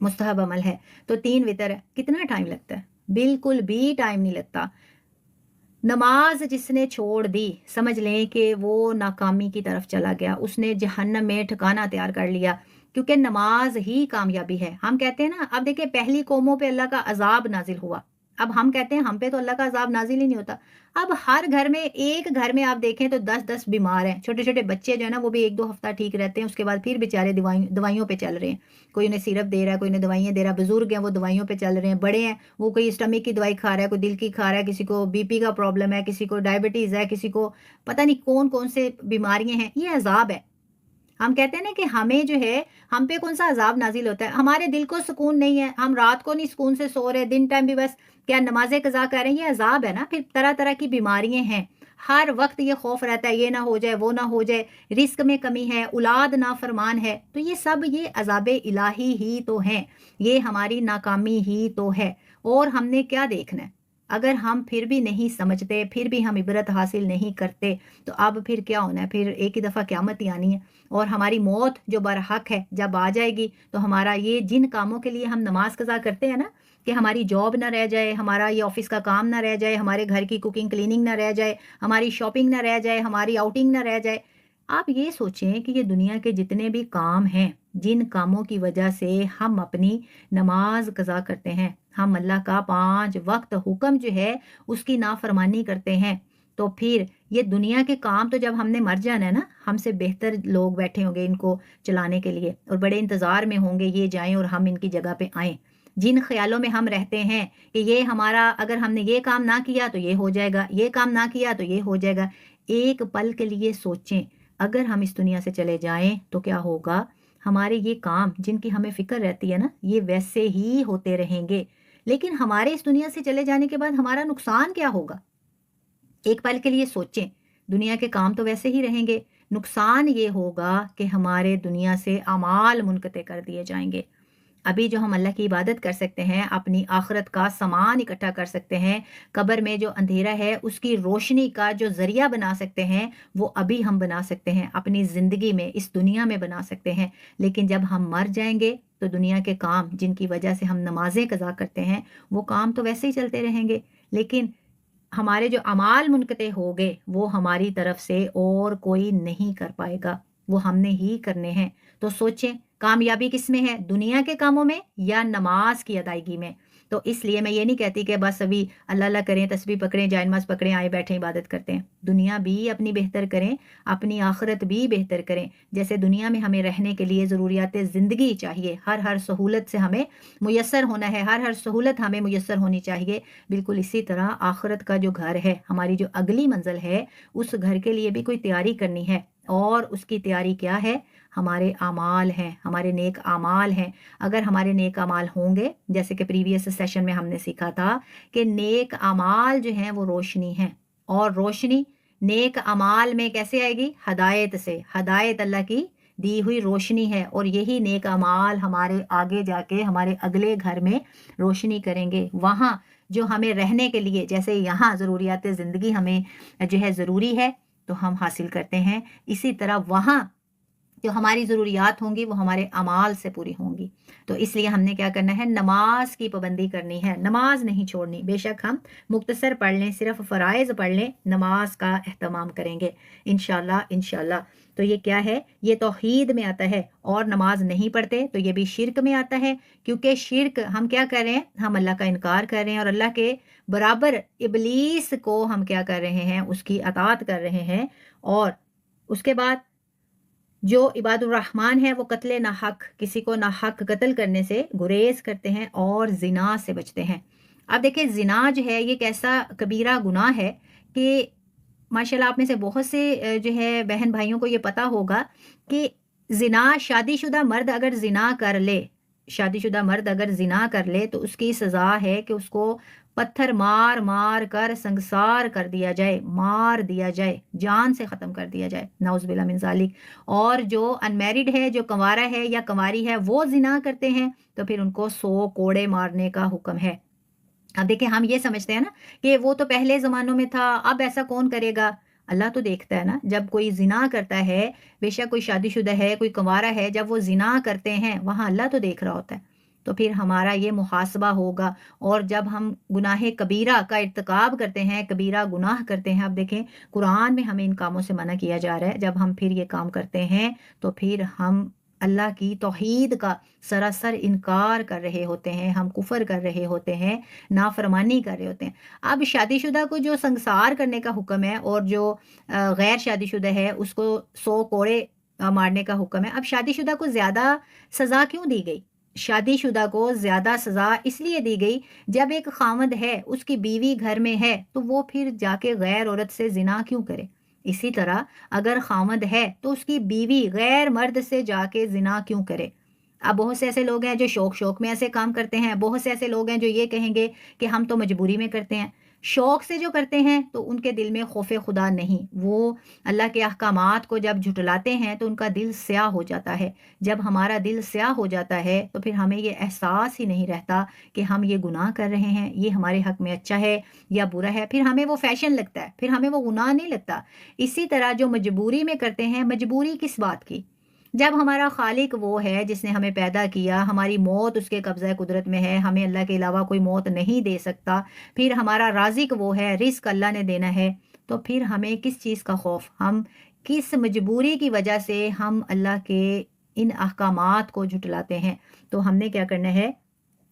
مستحب عمل ہے. تو 3 وطر ہے. کتنا ٹائم لگتا ہے؟ بالکل بھی ٹائم نہیں لگتا. نماز جس نے چھوڑ دی سمجھ لیں کہ وہ ناکامی کی طرف چلا گیا، اس نے جہنم میں ٹھکانہ تیار کر لیا، کیونکہ نماز ہی کامیابی ہے. ہم کہتے ہیں نا، اب دیکھیں پہلی قوموں پہ اللہ کا عذاب نازل ہوا، اب ہم کہتے ہیں ہم پہ تو اللہ کا عذاب نازل ہی نہیں ہوتا. اب ہر گھر میں، ایک گھر میں آپ دیکھیں تو 10-10 بیمار ہیں. چھوٹے چھوٹے بچے جو ہے نا وہ بھی 1-2 ہفتہ ٹھیک رہتے ہیں، اس کے بعد پھر بیچارے دوائیوں پہ چل رہے ہیں. کوئی انہیں سیرپ دے رہا ہے، کوئی انہیں دوائیاں دے رہا ہے. بزرگ ہیں وہ دوائیوں پہ چل رہے ہیں. بڑے ہیں وہ کوئی اسٹمک کی دوائی کھا رہا ہے، کوئی دل کی کھا رہا ہے، کسی کو بی پی کا پرابلم ہے، کسی کو ڈائبٹیز ہے، کسی کو پتہ نہیں کون کون سے بیماریاں ہیں. یہ عذاب ہے. ہم کہتے ہیں نا کہ ہمیں جو ہے، ہم پہ کون سا عذاب نازل ہوتا ہے؟ ہمارے دل کو سکون نہیں ہے، ہم رات کو نہیں سکون سے سو رہے، دن ٹائم بھی بس کیا نمازیں قضا کر رہے ہیں. یہ عذاب ہے نا. پھر طرح طرح کی بیماریاں ہیں، ہر وقت یہ خوف رہتا ہے یہ نہ ہو جائے، وہ نہ ہو جائے، رزق میں کمی ہے، اولاد نافرمان ہے. تو یہ سب یہ عذاب الہی ہی تو ہیں، یہ ہماری ناکامی ہی تو ہے. اور ہم نے کیا دیکھنا ہے؟ اگر ہم پھر بھی نہیں سمجھتے، پھر بھی ہم عبرت حاصل نہیں کرتے، تو اب پھر کیا ہونا ہے؟ پھر ایک ہی دفعہ قیامت ہی آنی ہے. اور ہماری موت جو برحق ہے جب آ جائے گی، تو ہمارا یہ جن کاموں کے لیے ہم نماز قضا کرتے ہیں نا، کہ ہماری جاب نہ رہ جائے، ہمارا یہ آفس کا کام نہ رہ جائے، ہمارے گھر کی کوکنگ کلیننگ نہ رہ جائے، ہماری شاپنگ نہ رہ جائے، ہماری آؤٹنگ نہ رہ جائے. آپ یہ سوچیں کہ یہ دنیا کے جتنے بھی کام ہیں، جن کاموں کی وجہ سے ہم اپنی نماز قضا کرتے ہیں، ہم اللہ کا 5 وقت حکم جو ہے اس کی نافرمانی کرتے ہیں، تو پھر یہ دنیا کے کام تو جب ہم نے مر جانا ہے نا، ہم سے بہتر لوگ بیٹھے ہوں گے ان کو چلانے کے لیے، اور بڑے انتظار میں ہوں گے یہ جائیں اور ہم ان کی جگہ پہ آئیں. جن خیالوں میں ہم رہتے ہیں کہ یہ ہمارا، اگر ہم نے یہ کام نہ کیا تو یہ ہو جائے گا، یہ کام نہ کیا تو یہ ہو جائے گا. ایک پل کے لیے سوچیں، اگر ہم اس دنیا سے چلے جائیں تو کیا ہوگا؟ ہمارے یہ کام جن کی ہمیں فکر رہتی ہے نا، یہ ویسے ہی ہوتے رہیں گے. لیکن ہمارے اس دنیا سے چلے جانے کے بعد ہمارا نقصان کیا ہوگا؟ ایک پل کے لیے سوچیں. دنیا کے کام تو ویسے ہی رہیں گے، نقصان یہ ہوگا کہ ہمارے دنیا سے اعمال منقطع کر دیے جائیں گے. ابھی جو ہم اللہ کی عبادت کر سکتے ہیں، اپنی آخرت کا سامان اکٹھا کر سکتے ہیں، قبر میں جو اندھیرا ہے اس کی روشنی کا جو ذریعہ بنا سکتے ہیں، وہ ابھی ہم بنا سکتے ہیں، اپنی زندگی میں اس دنیا میں بنا سکتے ہیں. لیکن جب ہم مر جائیں گے تو دنیا کے کام جن کی وجہ سے ہم نمازیں قضا کرتے ہیں، وہ کام تو ویسے ہی چلتے رہیں گے، لیکن ہمارے جو اعمال منقطع ہو گئے وہ ہماری طرف سے اور کوئی نہیں کر پائے گا، وہ ہم نے ہی کرنے ہیں. تو سوچیں کامیابی کس میں ہے، دنیا کے کاموں میں یا نماز کی ادائیگی میں؟ تو اس لیے میں یہ نہیں کہتی کہ بس ابھی اللہ اللہ کریں، تسبیح پکڑیں، جائے نماز پکڑیں، آئے بیٹھیں عبادت کرتے ہیں. دنیا بھی اپنی بہتر کریں، اپنی آخرت بھی بہتر کریں. جیسے دنیا میں ہمیں رہنے کے لیے ضروریات زندگی چاہیے، ہر سہولت سے ہمیں میسر ہونا ہے، ہر سہولت ہمیں میسر ہونی چاہیے. بالکل اسی طرح آخرت کا جو گھر ہے، ہماری جو اگلی منزل ہے، اس گھر کے لیے بھی کوئی تیاری کرنی ہے. اور اس کی تیاری کیا ہے؟ ہمارے اعمال ہیں، ہمارے نیک اعمال ہیں. اگر ہمارے نیک اعمال ہوں گے، جیسے کہ پریویس سیشن میں ہم نے سیکھا تھا کہ نیک اعمال جو ہیں وہ روشنی ہیں، اور روشنی نیک اعمال میں کیسے آئے گی؟ ہدایت سے. ہدایت اللہ کی دی ہوئی روشنی ہے، اور یہی نیک اعمال ہمارے آگے جا کے ہمارے اگلے گھر میں روشنی کریں گے. وہاں جو ہمیں رہنے کے لیے، جیسے یہاں ضروریات زندگی ہمیں جو ہے ضروری ہے تو ہم حاصل کرتے ہیں، اسی طرح وہاں جو ہماری ضروریات ہوں گی وہ ہمارے اعمال سے پوری ہوں گی. تو اس لیے ہم نے کیا کرنا ہے؟ نماز کی پابندی کرنی ہے، نماز نہیں چھوڑنی. بے شک ہم مختصر پڑھ لیں، صرف فرائض پڑھ لیں، نماز کا اہتمام کریں گے انشاءاللہ انشاءاللہ. تو یہ کیا ہے؟ یہ توحید میں آتا ہے. اور نماز نہیں پڑھتے تو یہ بھی شرک میں آتا ہے، کیونکہ شرک ہم کیا کر رہے ہیں؟ ہم اللہ کا انکار کر رہے ہیں، اور اللہ کے برابر ابلیس کو ہم کیا کر رہے ہیں؟ اس کی اطاعت کر رہے ہیں. اور اس کے بعد جو عباد الرحمن ہے وہ قتل ناحق، کسی کو ناحق قتل کرنے سے گریز کرتے ہیں اور زنا سے بچتے ہیں. اب دیکھیں زنا جو ہے یہ کیسا کبیرہ گناہ ہے کہ ماشاءاللہ آپ میں سے بہت سے جو ہے بہن بھائیوں کو یہ پتا ہوگا کہ زنا، شادی شدہ مرد اگر زنا کر لے شادی شدہ مرد اگر زنا کر لے تو اس کی سزا ہے کہ اس کو پتھر مار مار کر سنگسار کر دیا جائے، مار دیا جائے، جان سے ختم کر دیا جائے، نعوذ باللہ من ذالک۔ اور جو ان میرڈ ہے، جو کنوارا ہے یا کنواری ہے، وہ زنا کرتے ہیں تو پھر ان کو 100 کوڑے مارنے کا حکم ہے۔ اب دیکھیں ہم یہ سمجھتے ہیں نا کہ وہ تو پہلے زمانوں میں تھا، اب ایسا کون کرے گا؟ اللہ تو دیکھتا ہے نا، جب کوئی زنا کرتا ہے، بے شک کوئی شادی شدہ ہے، کوئی کنوارا ہے، جب وہ زنا کرتے ہیں وہاں اللہ تو دیکھ رہا ہوتا ہے، تو پھر ہمارا یہ محاسبہ ہوگا۔ اور جب ہم گناہ کبیرہ کا ارتکاب کرتے ہیں، کبیرہ گناہ کرتے ہیں، اب دیکھیں قرآن میں ہمیں ان کاموں سے منع کیا جا رہا ہے، جب ہم پھر یہ کام کرتے ہیں تو پھر ہم اللہ کی توحید کا سراسر انکار کر رہے ہوتے ہیں، ہم کفر کر رہے ہوتے ہیں، نافرمانی کر رہے ہوتے ہیں۔ اب شادی شدہ کو جو سنگسار کرنے کا حکم ہے اور جو غیر شادی شدہ ہے اس کو 100 کوڑے مارنے کا حکم ہے۔ اب شادی شدہ کو زیادہ سزا کیوں دی گئی؟ شادی شدہ کو زیادہ سزا اس لیے دی گئی، جب ایک خامد ہے، اس کی بیوی گھر میں ہے، تو وہ پھر جا کے غیر عورت سے زنا کیوں کرے؟ اسی طرح اگر خامد ہے تو اس کی بیوی غیر مرد سے جا کے زنا کیوں کرے؟ اب بہت سے ایسے لوگ ہیں جو شوق میں ایسے کام کرتے ہیں، بہت سے ایسے لوگ ہیں جو یہ کہیں گے کہ ہم تو مجبوری میں کرتے ہیں۔ شوق سے جو کرتے ہیں تو ان کے دل میں خوف خدا نہیں، وہ اللہ کے احکامات کو جب جھٹلاتے ہیں تو ان کا دل سیاہ ہو جاتا ہے۔ جب ہمارا دل سیاہ ہو جاتا ہے تو پھر ہمیں یہ احساس ہی نہیں رہتا کہ ہم یہ گناہ کر رہے ہیں، یہ ہمارے حق میں اچھا ہے یا برا ہے، پھر ہمیں وہ فیشن لگتا ہے، پھر ہمیں وہ گناہ نہیں لگتا۔ اسی طرح جو مجبوری میں کرتے ہیں، مجبوری کس بات کی؟ جب ہمارا خالق وہ ہے جس نے ہمیں پیدا کیا، ہماری موت اس کے قبضہ قدرت میں ہے، ہمیں اللہ کے علاوہ کوئی موت نہیں دے سکتا، پھر ہمارا رازق وہ ہے، رزق اللہ نے دینا ہے، تو پھر ہمیں کس چیز کا خوف؟ ہم کس مجبوری کی وجہ سے ہم اللہ کے ان احکامات کو جھٹلاتے ہیں؟ تو ہم نے کیا کرنا ہے؟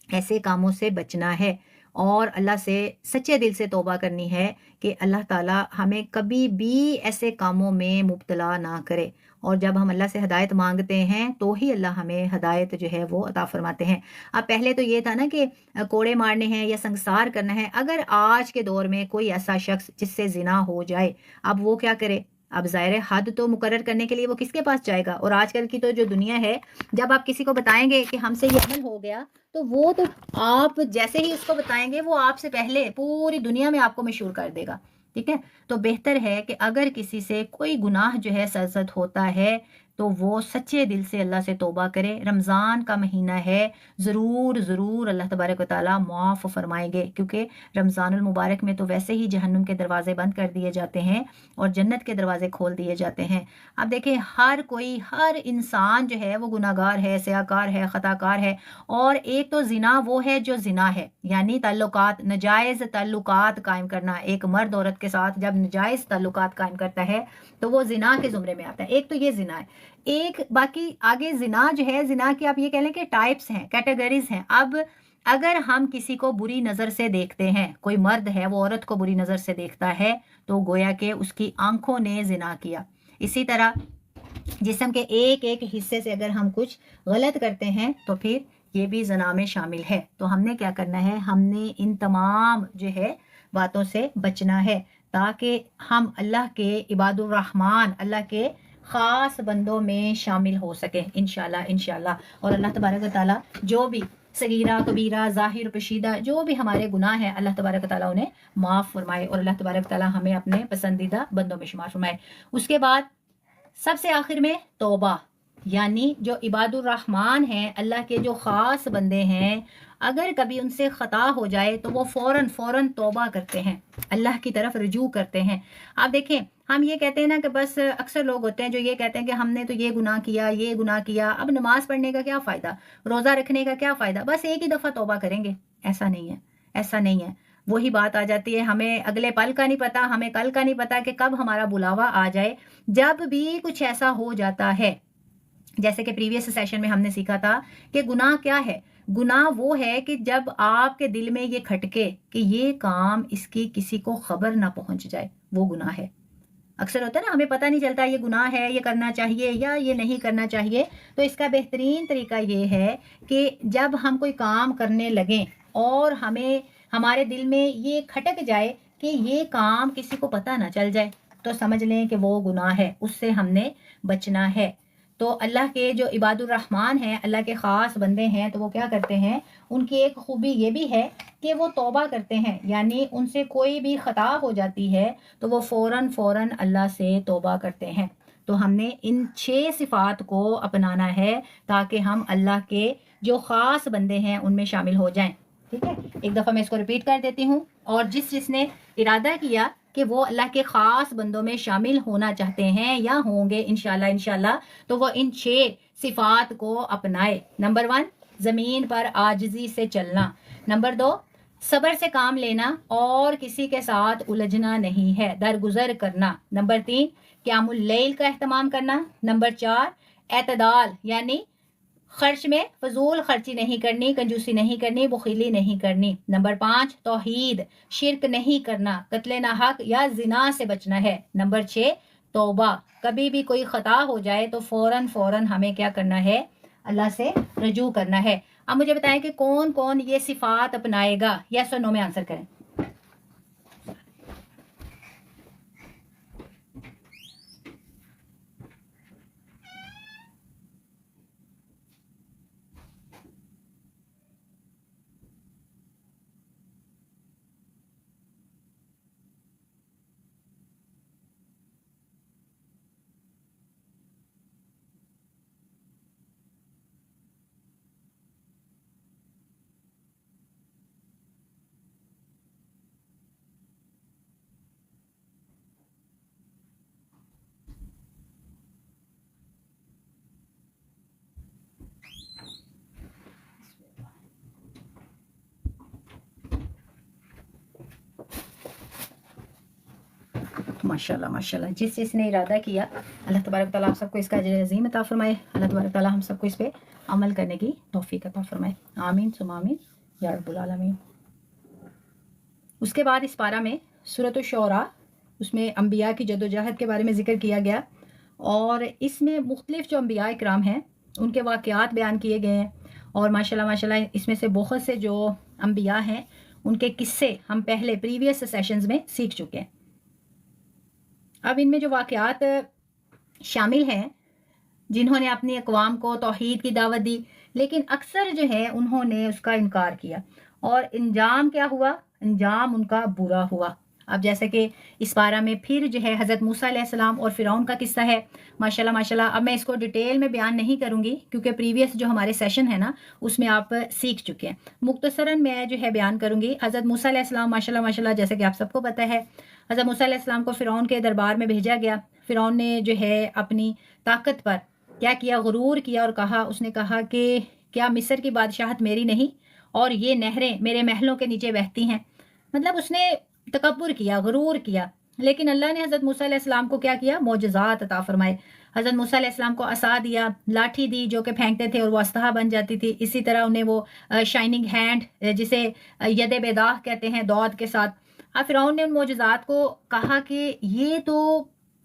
ایسے کاموں سے بچنا ہے اور اللہ سے سچے دل سے توبہ کرنی ہے کہ اللہ تعالیٰ ہمیں کبھی بھی ایسے کاموں میں مبتلا نہ کرے۔ اور جب ہم اللہ سے ہدایت مانگتے ہیں تو ہی اللہ ہمیں ہدایت جو ہے وہ عطا فرماتے ہیں۔ اب پہلے تو یہ تھا نا کہ کوڑے مارنے ہیں یا سنگسار کرنا ہے۔ اگر آج کے دور میں کوئی ایسا شخص جس سے زنا ہو جائے، اب وہ کیا کرے؟ اب ظاہر حد تو مقرر کرنے کے لیے وہ کس کے پاس جائے گا؟ اور آج کل کی تو جو دنیا ہے، جب آپ کسی کو بتائیں گے کہ ہم سے یہ عمل ہو گیا تو وہ تو آپ جیسے ہی اس کو بتائیں گے وہ آپ سے پہلے پوری دنیا میں آپ کو مشہور کر دے گا، ٹھیک ہے؟ تو بہتر ہے کہ اگر کسی سے کوئی گناہ جو ہے سرزد ہوتا ہے تو وہ سچے دل سے اللہ سے توبہ کرے۔ رمضان کا مہینہ ہے، ضرور ضرور اللہ تبارک و تعالیٰ معاف فرمائیں گے، کیونکہ رمضان المبارک میں تو ویسے ہی جہنم کے دروازے بند کر دیے جاتے ہیں اور جنت کے دروازے کھول دیے جاتے ہیں۔ اب دیکھیں ہر انسان جو ہے وہ گناہ گار ہے، سیاکار ہے، خطا کار ہے۔ اور ایک تو زنا وہ ہے جو زنا ہے، یعنی تعلقات، نجائز تعلقات قائم کرنا، ایک مرد عورت کے ساتھ جب نجائز تعلقات قائم کرتا ہے تو وہ زنا کے زمرے میں آتا ہے۔ ایک تو یہ زنا ہے، ایک باقی آگے زنا جو ہے، زنا کی آپ یہ کہہ لیں کہ ٹائپس ہیں، کیٹیگریز ہیں۔ اب اگر ہم کسی کو بری نظر سے دیکھتے ہیں، کوئی مرد ہے وہ عورت کو بری نظر سے دیکھتا ہے تو گویا کہ اس کی آنکھوں نے زنا کیا۔ اسی طرح جسم کے ایک ایک حصے سے اگر ہم کچھ غلط کرتے ہیں تو پھر یہ بھی زنا میں شامل ہے۔ تو ہم نے کیا کرنا ہے؟ ہم نے ان تمام جو ہے باتوں سے بچنا ہے تاکہ ہم اللہ کے عباد الرحمن، اللہ کے خاص بندوں میں شامل ہو سکیں انشاءاللہ۔ اور اللہ تبارک و تعالیٰ جو بھی صغیرہ کبیرہ ظاہر پشیدہ جو بھی ہمارے گناہ ہیں، اللہ تبارک و تعالیٰ انہیں معاف فرمائے اور اللہ تبارک و تعالیٰ ہمیں اپنے پسندیدہ بندوں میں شمار فرمائے۔ اس کے بعد سب سے آخر میں توبہ، یعنی جو عباد الرحمن ہیں، اللہ کے جو خاص بندے ہیں، اگر کبھی ان سے خطا ہو جائے تو وہ فوراً توبہ کرتے ہیں، اللہ کی طرف رجوع کرتے ہیں۔ آپ دیکھیں ہم یہ کہتے ہیں نا کہ بس اکثر لوگ ہوتے ہیں جو یہ کہتے ہیں کہ ہم نے تو یہ گناہ کیا، اب نماز پڑھنے کا کیا فائدہ، روزہ رکھنے کا کیا فائدہ، بس ایک ہی دفعہ توبہ کریں گے۔ ایسا نہیں ہے۔ وہی بات آ جاتی ہے، ہمیں اگلے پل کا نہیں پتا، ہمیں کل کا نہیں پتا کہ کب ہمارا بلاوا آ جائے۔ جب بھی کچھ ایسا ہو جاتا ہے، جیسے کہ پریویس سیشن میں ہم نے سیکھا تھا کہ گناہ کیا ہے؟ گناہ وہ ہے کہ جب آپ کے دل میں یہ کھٹکے کہ یہ کام اس کی کسی کو خبر نہ پہنچ جائے، وہ گناہ ہے۔ اکثر ہوتا ہے نا، ہمیں پتہ نہیں چلتا یہ گناہ ہے، یہ کرنا چاہیے یا یہ نہیں کرنا چاہیے۔ تو اس کا بہترین طریقہ یہ ہے کہ جب ہم کوئی کام کرنے لگیں اور ہمارے دل میں یہ کھٹک جائے کہ یہ کام کسی کو پتہ نہ چل جائے، تو سمجھ لیں کہ وہ گناہ ہے، اس سے ہم نے بچنا ہے۔ تو اللہ کے جو عباد الرحمن ہیں، اللہ کے خاص بندے ہیں، تو وہ کیا کرتے ہیں، ان کی ایک خوبی یہ بھی ہے کہ وہ توبہ کرتے ہیں، یعنی ان سے کوئی بھی خطا ہو جاتی ہے تو وہ فوراً اللہ سے توبہ کرتے ہیں۔ تو ہم نے ان 6 صفات کو اپنانا ہے تاکہ ہم اللہ کے جو خاص بندے ہیں ان میں شامل ہو جائیں، ٹھیک ہے۔ ایک دفعہ میں اس کو ریپیٹ کر دیتی ہوں، اور جس نے ارادہ کیا کہ وہ اللہ کے خاص بندوں میں شامل ہونا چاہتے ہیں یا ہوں گے انشاءاللہ تو وہ ان 6 صفات کو اپنائے۔ نمبر 1، زمین پر عاجزی سے چلنا۔ نمبر 2، صبر سے کام لینا اور کسی کے ساتھ الجھنا نہیں ہے، درگزر کرنا۔ نمبر 3، قیام اللیل کا اہتمام کرنا۔ نمبر 4، اعتدال، یعنی خرچ میں فضول خرچی نہیں کرنی، کنجوسی نہیں کرنی، بخیلی نہیں کرنی۔ نمبر 5، توحید، شرک نہیں کرنا، قتل ناحق یا زنا سے بچنا ہے۔ نمبر 6، توبہ، کبھی بھی کوئی خطا ہو جائے تو فوراً ہمیں کیا کرنا ہے، اللہ سے رجوع کرنا ہے۔ اب مجھے بتائیں کہ کون کون یہ صفات اپنائے گا، یس اور نو میں آنسر کریں۔ ماشاءاللہ جس نے ارادہ کیا، اللہ تبارک تعالیٰ آپ سب کو اس کا اجر عظیم عطا فرمائے۔ اللہ تبارک تعالیٰ ہم سب کو اس پہ عمل کرنے کی توفیق عطا فرمائے، آمین ثم آمین یا رب العالمین۔ اس کے بعد اس پارہ میں سورۃ الشعراء، اس میں انبیاء کی جدوجہد کے بارے میں ذکر کیا گیا، اور اس میں مختلف جو انبیاء اکرام ہیں ان کے واقعات بیان کیے گئے ہیں، اور ماشاءاللہ اس میں سے بہت سے جو انبیاء ہیں ان کے قصے ہم پہلے پریویس سیشنز میں سیکھ چکے ہیں۔ اب ان میں جو واقعات شامل ہیں جنہوں نے اپنی اقوام کو توحید کی دعوت دی، لیکن اکثر جو ہے انہوں نے اس کا انکار کیا، اور انجام کیا ہوا، انجام ان کا برا ہوا۔ اب جیسے کہ اس پارہ میں پھر جو ہے حضرت موسیٰ علیہ السلام اور فرعون کا قصہ ہے، ماشاءاللہ۔ اب میں اس کو ڈیٹیل میں بیان نہیں کروں گی کیونکہ پریویس جو ہمارے سیشن ہے نا اس میں آپ سیکھ چکے ہیں، مختصراً میں جو ہے بیان کروں گی۔ حضرت موسیٰ علیہ السلام ماشاءاللہ جیسے کہ آپ سب کو پتہ ہے، حضرت موسیٰ علیہ السلام کو فرعون کے دربار میں بھیجا گیا۔ فرعون نے جو ہے اپنی طاقت پر کیا کیا، غرور کیا، اور اس نے کہا کہ کیا مصر کی بادشاہت میری نہیں اور یہ نہریں میرے محلوں کے نیچے بہتی ہیں، مطلب اس نے تکبر کیا، غرور کیا۔ لیکن اللہ نے حضرت موسیٰ علیہ السلام کو کیا کیا، معجزات عطا فرمائے۔ حضرت موسیٰ علیہ السلام کو عصا دیا، لاٹھی دی جو کہ پھینکتے تھے اور وہ اسطح بن جاتی تھی، اسی طرح انہیں وہ شائننگ ہینڈ جسے ید بیضاء کہتے ہیں دود کے ساتھ۔ اب فرعون نے ان معجزات کو کہا کہ یہ تو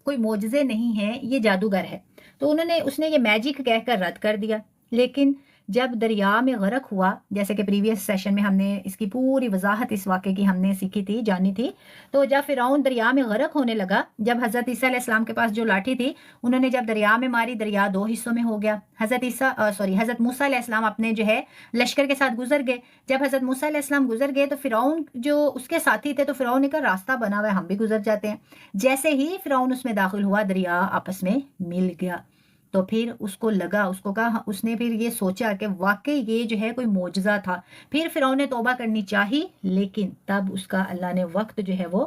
کوئی معجزے نہیں ہیں، یہ جادوگر ہے، تو اس نے یہ میجک کہہ کر رد کر دیا۔ لیکن جب دریا میں غرق ہوا، جیسے کہ پریویس سیشن میں ہم نے اس کی پوری وضاحت اس واقعے کی ہم نے سیکھی تھی، جانی تھی، تو جب فرعون دریا میں غرق ہونے لگا، جب حضرت عیسیٰ علیہ السلام کے پاس جو لاٹھی تھی انہوں نے جب دریا میں ماری، دریا 2 حصوں میں ہو گیا۔ حضرت موسیٰ علیہ السلام اپنے جو ہے لشکر کے ساتھ گزر گئے۔ جب حضرت موسیٰ علیہ السلام گزر گئے تو فرعون جو اس کے ساتھی تھے، تو فرعون نے کہا راستہ بنا ہوا ہے، ہم بھی گزر جاتے ہیں۔ جیسے ہی فرعون اس میں داخل ہوا، دریا آپس میں مل گیا۔ تو پھر اس کو لگا، اس کو کہا، اس نے پھر یہ سوچا کہ واقعی یہ جو ہے کوئی معجزہ تھا۔ پھر فرعون نے توبہ کرنی چاہی، لیکن تب اس کا اللہ نے وقت جو ہے وہ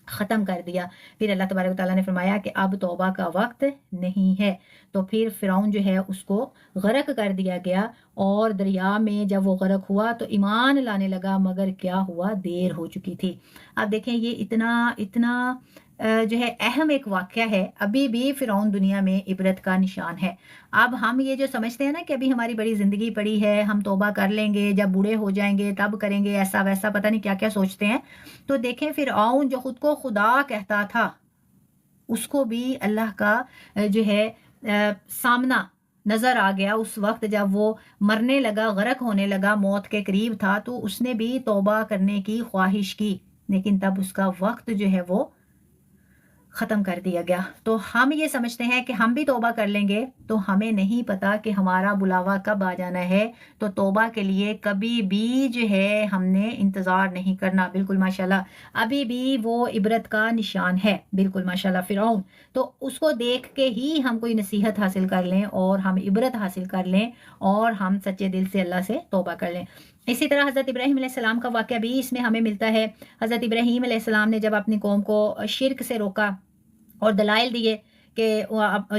ختم کر دیا۔ پھر اللہ تبارک و تعالیٰ نے فرمایا کہ اب توبہ کا وقت نہیں ہے، تو پھر فرعون جو ہے اس کو غرق کر دیا گیا، اور دریا میں جب وہ غرق ہوا تو ایمان لانے لگا، مگر کیا ہوا، دیر ہو چکی تھی۔ اب دیکھیں یہ اتنا جو ہے اہم ایک واقعہ ہے، ابھی بھی فرعون دنیا میں عبرت کا نشان ہے۔ اب ہم یہ جو سمجھتے ہیں نا کہ ابھی ہماری بڑی زندگی پڑی ہے، ہم توبہ کر لیں گے، جب بوڑھے ہو جائیں گے تب کریں گے، ایسا ویسا پتہ نہیں کیا کیا سوچتے ہیں۔ تو دیکھیں فرعون جو خود کو خدا کہتا تھا، اس کو بھی اللہ کا جو ہے سامنا نظر آ گیا اس وقت جب وہ مرنے لگا، غرق ہونے لگا، موت کے قریب تھا، تو اس نے بھی توبہ کرنے کی خواہش کی، لیکن تب اس کا وقت جو ہے وہ ختم کر دیا گیا۔ تو ہم یہ سمجھتے ہیں کہ ہم بھی توبہ کر لیں گے تو ہمیں نہیں پتا کہ ہمارا بلاوا کب آ جانا ہے. تو توبہ کے لیے کبھی بھی جو ہے ہم نے انتظار نہیں کرنا. بالکل ماشاءاللہ ابھی بھی وہ عبرت کا نشان ہے. بالکل ماشاءاللہ فرعون تو اس کو دیکھ کے ہی ہم کوئی نصیحت حاصل کر لیں اور ہم عبرت حاصل کر لیں اور ہم سچے دل سے اللہ سے توبہ کر لیں. اسی طرح حضرت ابراہیم علیہ السلام کا واقعہ بھی اس میں ہمیں ملتا ہے. حضرت ابراہیم علیہ السلام نے جب اپنی قوم کو شرک سے روکا اور دلائل دیے کہ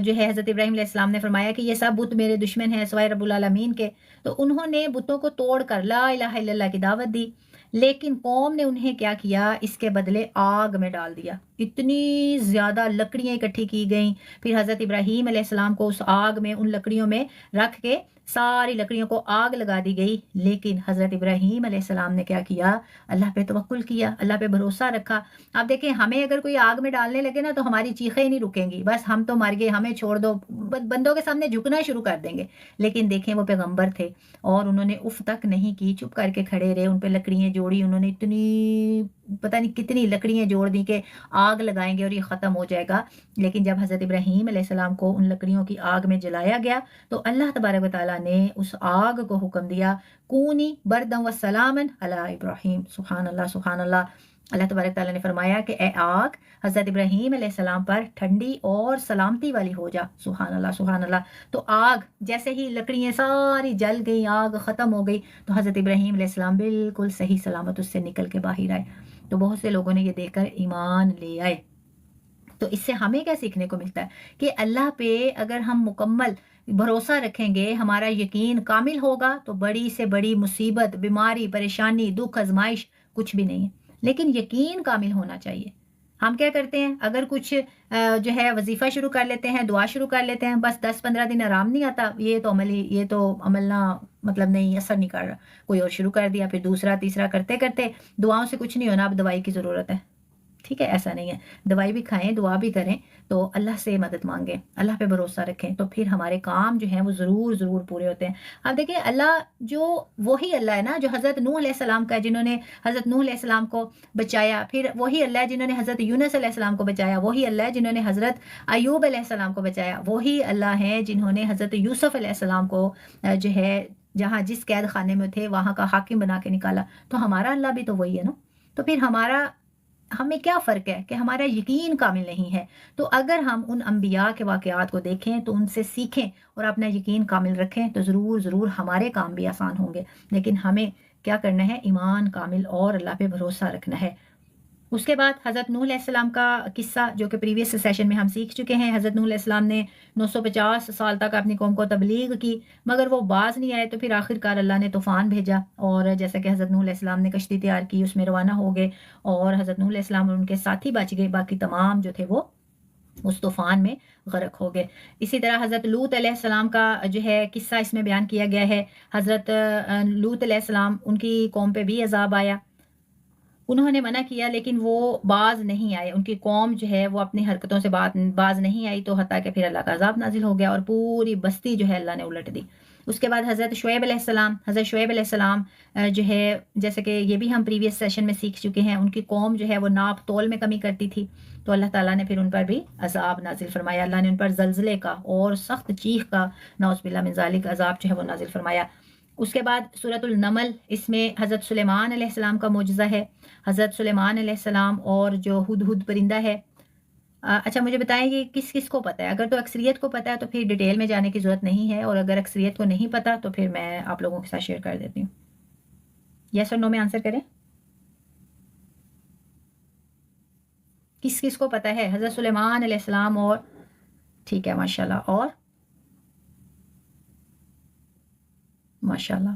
جو ہے حضرت ابراہیم علیہ السلام نے فرمایا کہ یہ سب بت میرے دشمن ہیں سوائے رب العالمین کے، تو انہوں نے بتوں کو توڑ کر لا الہ الا اللہ کی دعوت دی. لیکن قوم نے انہیں کیا کیا، اس کے بدلے آگ میں ڈال دیا. اتنی زیادہ لکڑیاں اکٹھی کی گئیں. پھر حضرت ابراہیم علیہ السلام کو اس آگ میں ان لکڑیوں میں رکھ کے ساری لکڑیوں کو آگ لگا دی گئی. لیکن حضرت ابراہیم علیہ السلام نے کیا کیا، اللہ پہ توکل کیا، اللہ پہ بھروسہ رکھا. آپ دیکھیں ہمیں اگر کوئی آگ میں ڈالنے لگے نا تو ہماری چیخیں نہیں رکیں گی، بس ہم تو مر گئے، ہمیں چھوڑ دو، بندوں کے سامنے جھکنا شروع کر دیں گے. لیکن دیکھیں وہ پیغمبر تھے اور انہوں نے اف تک نہیں کی، چپ کر کے کھڑے رہے. ان پہ لکڑیاں جوڑی، انہوں نے اتنی پتہ نہیں کتنی لکڑیاں جوڑ دی کہ آگ لگائیں گے اور یہ ختم ہو جائے گا. لیکن جب حضرت ابراہیم علیہ السلام کو ان لکڑیوں کی آگ میں جلایا گیا تو اللہ تبارک و تعالیٰ نے اس آگ کو حکم دیا کونی بردم و سلامن علی ابراہیم. سبحان اللہ سبحان اللہ. اللہ تبارک تعالیٰ نے فرمایا کہ اے آگ حضرت ابراہیم علیہ السلام پر ٹھنڈی اور سلامتی والی ہو جا. سبحان اللہ سبحان اللہ. تو آگ جیسے ہی لکڑیاں ساری جل گئی، آگ ختم ہو گئی، تو حضرت ابراہیم علیہ السلام بالکل صحیح سلامت اس سے نکل کے باہر آئے. تو بہت سے لوگوں نے یہ دیکھ کر ایمان لے آئے. تو اس سے ہمیں کیا سیکھنے کو ملتا ہے کہ اللہ پہ اگر ہم مکمل بھروسہ رکھیں گے، ہمارا یقین کامل ہوگا تو بڑی سے بڑی مصیبت، بیماری، پریشانی، دکھ، آزمائش کچھ بھی نہیں ہے. لیکن یقین کامل ہونا چاہیے. ہم کیا کرتے ہیں، اگر کچھ جو ہے وظیفہ شروع کر لیتے ہیں، دعا شروع کر لیتے ہیں، بس 10-15 دن آرام نہیں آتا، یہ تو عمل نہ مطلب نہیں، اثر نہیں کر رہا. کوئی اور شروع کر دیا، پھر دوسرا تیسرا کرتے کرتے دعاؤں سے کچھ نہیں ہونا، اب دوائی کی ضرورت ہے. ٹھیک ہے، ایسا نہیں ہے. دوائی بھی کھائیں، دعا بھی کریں، تو اللہ سے مدد مانگیں، اللہ پہ بھروسہ رکھیں، تو پھر ہمارے کام جو ہیں وہ ضرور ضرور پورے ہوتے ہیں. اب دیکھیں اللہ جو وہی اللہ ہے نا جو حضرت نوح علیہ السلام کا ہے، جنہوں نے حضرت نوح علیہ السلام کو بچایا. پھر وہی اللہ ہے جنہوں نے حضرت یونس علیہ السلام کو بچایا. وہی اللہ ہے جنہوں نے حضرت ایوب علیہ السلام کو بچایا. وہی اللہ ہے جنہوں نے حضرت یوسف علیہ السلام کو جو ہے جہاں جس قید خانے میں تھے وہاں کا حاکم بنا کے نکالا. تو ہمارا اللہ بھی تو وہی ہے نا. تو پھر ہمیں کیا فرق ہے کہ ہمارا یقین کامل نہیں ہے. تو اگر ہم ان انبیاء کے واقعات کو دیکھیں تو ان سے سیکھیں اور اپنا یقین کامل رکھیں تو ضرور ضرور ہمارے کام بھی آسان ہوں گے. لیکن ہمیں کیا کرنا ہے، ایمان کامل اور اللہ پہ بھروسہ رکھنا ہے. اس کے بعد حضرت نوح علیہ السلام کا قصہ جو کہ پریویس سیشن میں ہم سیکھ چکے ہیں. حضرت نوح علیہ السلام نے 950 سال تک اپنی قوم کو تبلیغ کی، مگر وہ باز نہیں آئے. تو پھر آخر کار اللہ نے طوفان بھیجا، اور جیسا کہ حضرت نوح علیہ السلام نے کشتی تیار کی، اس میں روانہ ہو گئے، اور حضرت نوح علیہ السلام اور ان کے ساتھی بچ گئے، باقی تمام جو تھے وہ اس طوفان میں غرق ہو گئے. اسی طرح حضرت لوط علیہ السلام کا جو ہے قصہ اس میں بیان کیا گیا ہے. حضرت لوط علیہ السلام، ان کی قوم پہ بھی عذاب آیا. انہوں نے منع کیا لیکن وہ باز نہیں آئے، ان کی قوم جو ہے وہ اپنی حرکتوں سے باز نہیں آئی، تو حتیٰ کہ پھر اللہ کا عذاب نازل ہو گیا اور پوری بستی جو ہے اللہ نے الٹ دی. اس کے بعد حضرت شعیب علیہ السلام جو ہے جیسے کہ یہ بھی ہم پریویس سیشن میں سیکھ چکے ہیں، ان کی قوم جو ہے وہ ناپ تول میں کمی کرتی تھی، تو اللہ تعالیٰ نے پھر ان پر بھی عذاب نازل فرمایا. اللہ نے ان پر زلزلے کا اور سخت چیخ کا، نعوذ باللہ من ذالک، عذاب جو ہے وہ نازل فرمایا. اس کے بعد سورۃ النمل، اس میں حضرت سلیمان علیہ السلام کا معجزہ ہے. حضرت سلیمان علیہ السلام اور جو ہدہد پرندہ ہے. اچھا مجھے بتائیں کہ کس کس کو پتہ ہے؟ اگر تو اکثریت کو پتہ ہے تو پھر ڈیٹیل میں جانے کی ضرورت نہیں ہے، اور اگر اکثریت کو نہیں پتہ تو پھر میں آپ لوگوں کے ساتھ شیئر کر دیتی ہوں. یس اور نو میں آنسر کریں. کس کس کو پتہ ہے حضرت سلیمان علیہ السلام اور ٹھیک ہے ماشاءاللہ، اور ماشاءاللہ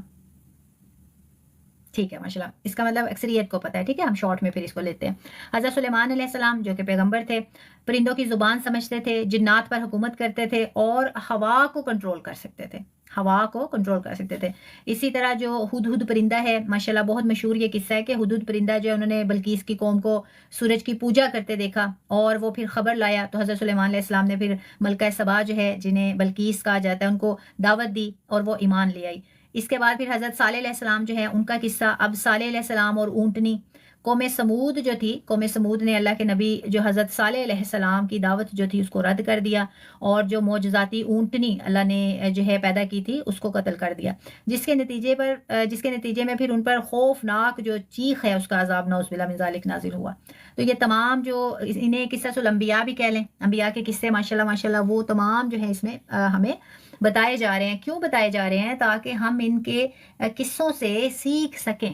ٹھیک ہے ماشاءاللہ، اس کا مطلب اکثریت کو پتہ ہے. ٹھیک ہے، ہم شارٹ میں پھر اس کو لیتے ہیں. حضرت سلیمان علیہ السلام جو کہ پیغمبر تھے، پرندوں کی زبان سمجھتے تھے، جنات پر حکومت کرتے تھے، اور ہوا کو کنٹرول کر سکتے تھے. اسی طرح جو ہدہد پرندہ ہے، ماشاءاللہ بہت مشہور یہ قصہ ہے کہ ہدہد پرندہ جو انہوں نے بلقیس کی قوم کو سورج کی پوجا کرتے دیکھا اور وہ پھر خبر لایا، تو حضرت سلیمان علیہ السلام نے پھر ملکہ سبا جو ہے جنہیں بلقیس کہا جاتا ہے ان کو دعوت دی اور وہ ایمان لے آئی. اس کے بعد پھر حضرت صالح علیہ السلام جو ہے ان کا قصہ. اب صالح علیہ السلام اور اونٹنی قوم سمود جو تھی، قوم سمود نے اللہ کے نبی جو حضرت صالح علیہ السلام کی دعوت جو تھی اس کو رد کر دیا، اور جو معجزاتی اونٹنی اللہ نے جو ہے پیدا کی تھی اس کو قتل کر دیا، جس کے نتیجے میں پھر ان پر خوفناک جو چیخ ہے اس کا عذاب نعوذ باللہ من ذالک نازل ہوا۔ تو یہ تمام جو انہیں قصص الانبیاء بھی کہہ لیں، انبیاء کے قصے ماشاءاللہ ماشاءاللہ وہ تمام جو ہے اس میں ہمیں بتائے جا رہے ہیں۔ کیوں بتائے جا رہے ہیں؟ تاکہ ہم ان کے قصوں سے سیکھ سکیں۔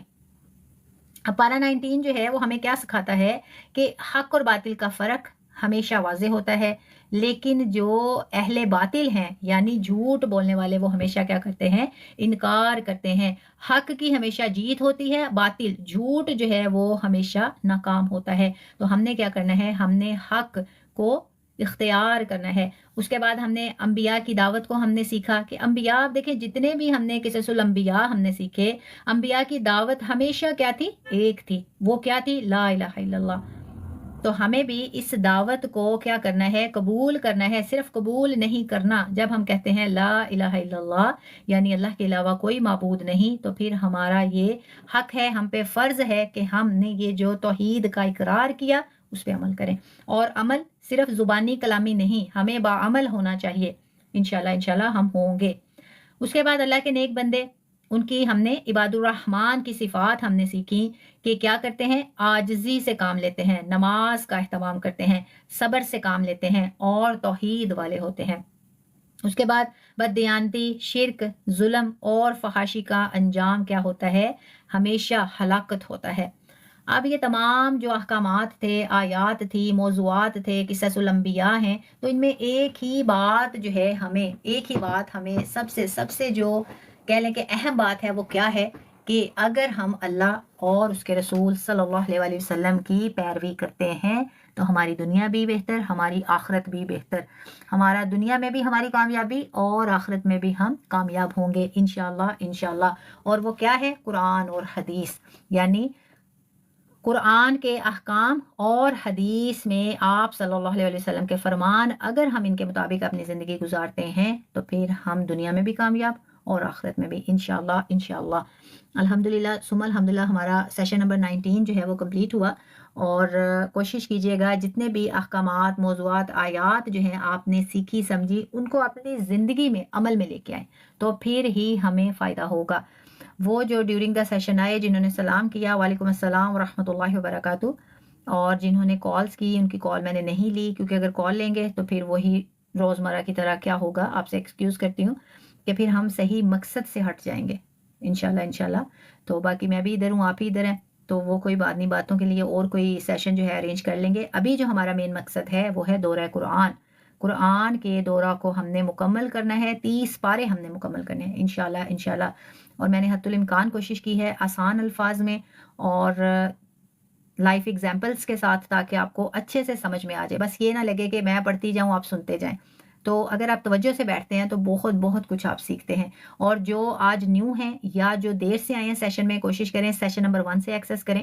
اب پارہ 19 جو ہے وہ ہمیں کیا سکھاتا ہے کہ حق اور باطل کا فرق ہمیشہ واضح ہوتا ہے، لیکن جو اہل باطل ہیں یعنی جھوٹ بولنے والے وہ ہمیشہ کیا کرتے ہیں؟ انکار کرتے ہیں۔ حق کی ہمیشہ جیت ہوتی ہے، باطل جھوٹ جو ہے وہ ہمیشہ ناکام ہوتا ہے۔ تو ہم نے کیا کرنا ہے؟ ہم نے حق کو اختیار کرنا ہے۔ اس کے بعد ہم نے انبیاء کی دعوت کو ہم نے سیکھا کہ انبیاء دیکھیں جتنے بھی ہم نے قصص الانبیاء ہم نے سیکھے، انبیاء کی دعوت ہمیشہ کیا تھی؟ ایک تھی۔ وہ کیا تھی؟ لا الہ الا اللہ۔ تو ہمیں بھی اس دعوت کو کیا کرنا ہے؟ قبول کرنا ہے۔ صرف قبول نہیں کرنا، جب ہم کہتے ہیں لا الہ الا اللہ یعنی اللہ کے علاوہ کوئی معبود نہیں، تو پھر ہمارا یہ حق ہے، ہم پہ فرض ہے کہ ہم نے یہ جو توحید کا اقرار کیا اس پہ عمل کریں، اور عمل صرف زبانی کلامی نہیں، ہمیں باعمل ہونا چاہیے۔ انشاءاللہ ہم ہوں گے۔ اس کے بعد اللہ کے نیک بندے، ان کی ہم نے عباد الرحمن کی صفات ہم نے سیکھی کہ کیا کرتے ہیں؟ عاجزی سے کام لیتے ہیں، نماز کا اہتمام کرتے ہیں، صبر سے کام لیتے ہیں اور توحید والے ہوتے ہیں۔ اس کے بعد بددیانتی، شرک، ظلم اور فحاشی کا انجام کیا ہوتا ہے؟ ہمیشہ ہلاکت ہوتا ہے۔ اب یہ تمام جو احکامات تھے، آیات تھی، موضوعات تھے، قصص الانبیاء ہیں، تو ان میں ایک ہی بات جو ہے ہمیں سب سے جو کہہ لیں کہ اہم بات ہے وہ کیا ہے؟ کہ اگر ہم اللہ اور اس کے رسول صلی اللہ علیہ وآلہ وسلم کی پیروی کرتے ہیں تو ہماری دنیا بھی بہتر، ہماری آخرت بھی بہتر، ہمارا دنیا میں بھی ہماری کامیابی اور آخرت میں بھی ہم کامیاب ہوں گے انشاءاللہ۔ اور وہ کیا ہے؟ قرآن اور حدیث، یعنی قرآن کے احکام اور حدیث میں آپ صلی اللہ علیہ وسلم کے فرمان، اگر ہم ان کے مطابق اپنی زندگی گزارتے ہیں تو پھر ہم دنیا میں بھی کامیاب اور آخرت میں بھی انشاءاللہ۔ الحمدللہ ثم الحمدللہ ہمارا سیشن نمبر 19 جو ہے وہ کمپلیٹ ہوا، اور کوشش کیجئے گا جتنے بھی احکامات، موضوعات، آیات جو ہیں آپ نے سیکھی سمجھی ان کو اپنی زندگی میں عمل میں لے کے آئیں، تو پھر ہی ہمیں فائدہ ہوگا۔ وہ جو ڈیورنگ دا سیشن آئے جنہوں نے سلام کیا، وعلیکم السلام ورحمۃ اللہ وبرکاتہ، اور جنہوں نے کالز کی ان کی کال میں نے نہیں لی، کیونکہ اگر کال لیں گے تو پھر وہی روزمرہ کی طرح کیا ہوگا، آپ سے ایکسکیوز کرتی ہوں کہ پھر ہم صحیح مقصد سے ہٹ جائیں گے انشاءاللہ۔ تو باقی میں بھی ادھر ہوں، آپ ہی ادھر ہیں، تو وہ کوئی بات نہیں، باتوں کے لیے اور کوئی سیشن جو ہے ارینج کر لیں گے۔ ابھی جو ہمارا مین مقصد ہے وہ ہے دورہ قرآن کے دورہ کو ہم نے مکمل کرنا ہے، 30 پارے ہم نے مکمل کرنے ہیں انشاءاللہ۔ اور میں نے حتی الامکان کوشش کی ہے آسان الفاظ میں اور لائف ایگزامپلس کے ساتھ، تاکہ آپ کو اچھے سے سمجھ میں آ جائے، بس یہ نہ لگے کہ میں پڑھتی جاؤں آپ سنتے جائیں۔ تو اگر آپ توجہ سے بیٹھتے ہیں تو بہت کچھ آپ سیکھتے ہیں۔ اور جو آج نیو ہیں یا جو دیر سے آئے ہیں سیشن میں، کوشش کریں سیشن نمبر 1 سے ایکسیس کریں۔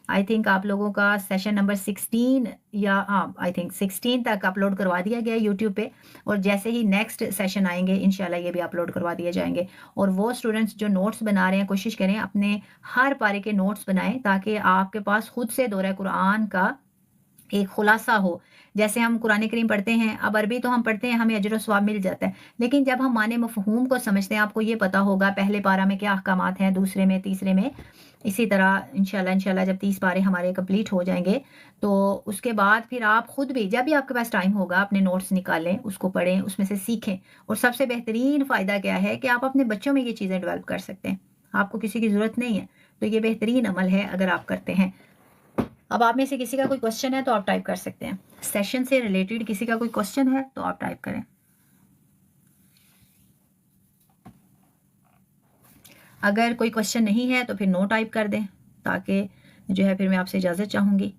آئی تھنک آپ لوگوں کا سیشن نمبر 16 یا آئی تھنک 16 تک اپلوڈ کروا دیا گیا یوٹیوب پہ، اور جیسے ہی نیکسٹ سیشن آئیں گے انشاءاللہ یہ بھی اپلوڈ کروا دیے جائیں گے۔ اور وہ اسٹوڈنٹس جو نوٹس بنا رہے ہیں کوشش کریں اپنے ہر پارے کے نوٹس بنائیں، تاکہ آپ کے پاس خود سے دورہ قرآن کا ایک خلاصہ ہو۔ جیسے ہم قرآن کریم پڑھتے ہیں، اب عربی تو ہم پڑھتے ہیں، ہمیں اجر و ثواب مل جاتا ہے، لیکن جب ہم معنی مفہوم کو سمجھتے ہیں، آپ کو یہ پتا ہوگا پہلے پارہ میں کیا احکامات ہیں، دوسرے میں، تیسرے میں، اسی طرح انشاءاللہ جب 30 پارے ہمارے کمپلیٹ ہو جائیں گے تو اس کے بعد پھر آپ خود بھی جب بھی آپ کے پاس ٹائم ہوگا اپنے نوٹس نکالیں، اس کو پڑھیں، اس میں سے سیکھیں۔ اور سب سے بہترین فائدہ کیا ہے کہ آپ اپنے بچوں میں یہ چیزیں ڈیولپ کر سکتے ہیں، آپ کو کسی کی ضرورت نہیں ہے، تو یہ بہترین عمل ہے اگر آپ کرتے ہیں۔ اب آپ میں سے کسی کا کوئی کوشچن ہے تو آپ ٹائپ کر سکتے ہیں، سیشن سے ریلیٹڈ کسی کا کوئی کوشچن ہے تو آپ ٹائپ کریں۔ اگر کوئی کوشچن نہیں ہے تو پھر نو ٹائپ کر دیں، تاکہ جو ہے پھر میں آپ سے اجازت چاہوں گی۔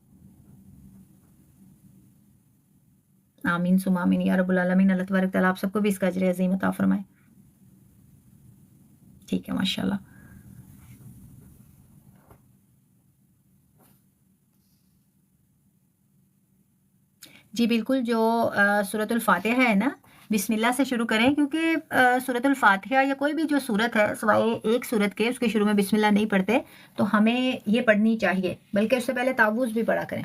آمین ثم آمین یا رب العالمین۔ اللہ تبارک تعالیٰ آپ سب کو بھی اس کا اجر عظیم عطا فرمائے۔ ٹھیک ہے، ماشاءاللہ۔ جی بالکل، جو سورۃ الفاتحہ ہے نا، بسم اللہ سے شروع کریں، کیونکہ سورۃ الفاتحہ یا کوئی بھی جو سورت ہے سوائے ایک سورت کے اس کے شروع میں بسم اللہ نہیں پڑھتے، تو ہمیں یہ پڑھنی چاہیے، بلکہ اس سے پہلے تعوذ بھی پڑھا کریں۔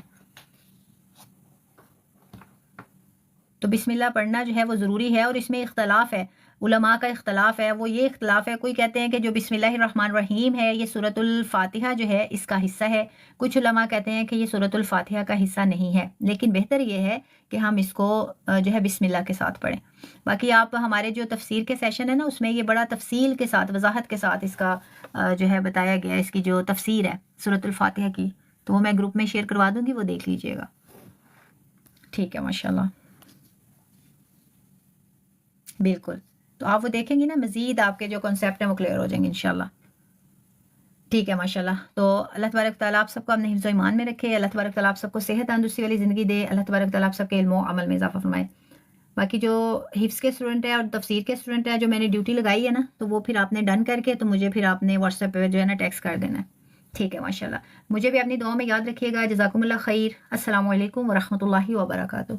تو بسم اللہ پڑھنا جو ہے وہ ضروری ہے، اور اس میں اختلاف ہے، علماء کا اختلاف ہے، وہ یہ اختلاف ہے، کوئی کہتے ہیں کہ جو بسم اللہ الرحمن الرحیم ہے یہ سورۃ الفاتحہ جو ہے اس کا حصہ ہے، کچھ علماء کہتے ہیں کہ یہ سورۃ الفاتحہ کا حصہ نہیں ہے، لیکن بہتر یہ ہے کہ ہم اس کو جو ہے بسم اللہ کے ساتھ پڑھیں۔ باقی آپ ہمارے جو تفسیر کے سیشن ہے نا اس میں یہ بڑا تفصیل کے ساتھ، وضاحت کے ساتھ اس کا جو ہے بتایا گیا ہے، اس کی جو تفسیر ہے سورۃ الفاتحہ کی، تو وہ میں گروپ میں شیئر کروا دوں گی، وہ دیکھ لیجئے گا۔ ٹھیک ہے، ماشاءاللہ، بالکل، تو آپ وہ دیکھیں گی نا، مزید آپ کے جو کنسیپٹ ہیں وہ کلیئر ہو جائیں گے انشاءاللہ۔ ٹھیک ہے، ماشاءاللہ، تو اللہ تبارک تعالیٰ آپ سب کو اپنے حفظ و ایمان میں رکھے، اللہ تبارک تعالیٰ آپ سب کو صحت تندرستی والی زندگی دے، اللہ تبارک تعالیٰ آپ سب کے علم و عمل میں اضافہ فرمائے۔ باقی جو حفظ کے اسٹوڈنٹ ہیں اور تفسیر کے اسٹوڈنٹ ہیں جو میں نے ڈیوٹی لگائی ہے نا، تو وہ پھر آپ نے ڈن کر کے تو مجھے پھر آپ نے واٹس ایپ پہ جو ہے نا ٹیکسٹ کر دینا ہے۔ ٹھیک ہے، ماشاءاللہ، مجھے بھی اپنی دعاؤں میں یاد رکھیے گا۔ جزاکم اللہ خیر، السلام علیکم ورحمۃ اللہ وبرکاتہ۔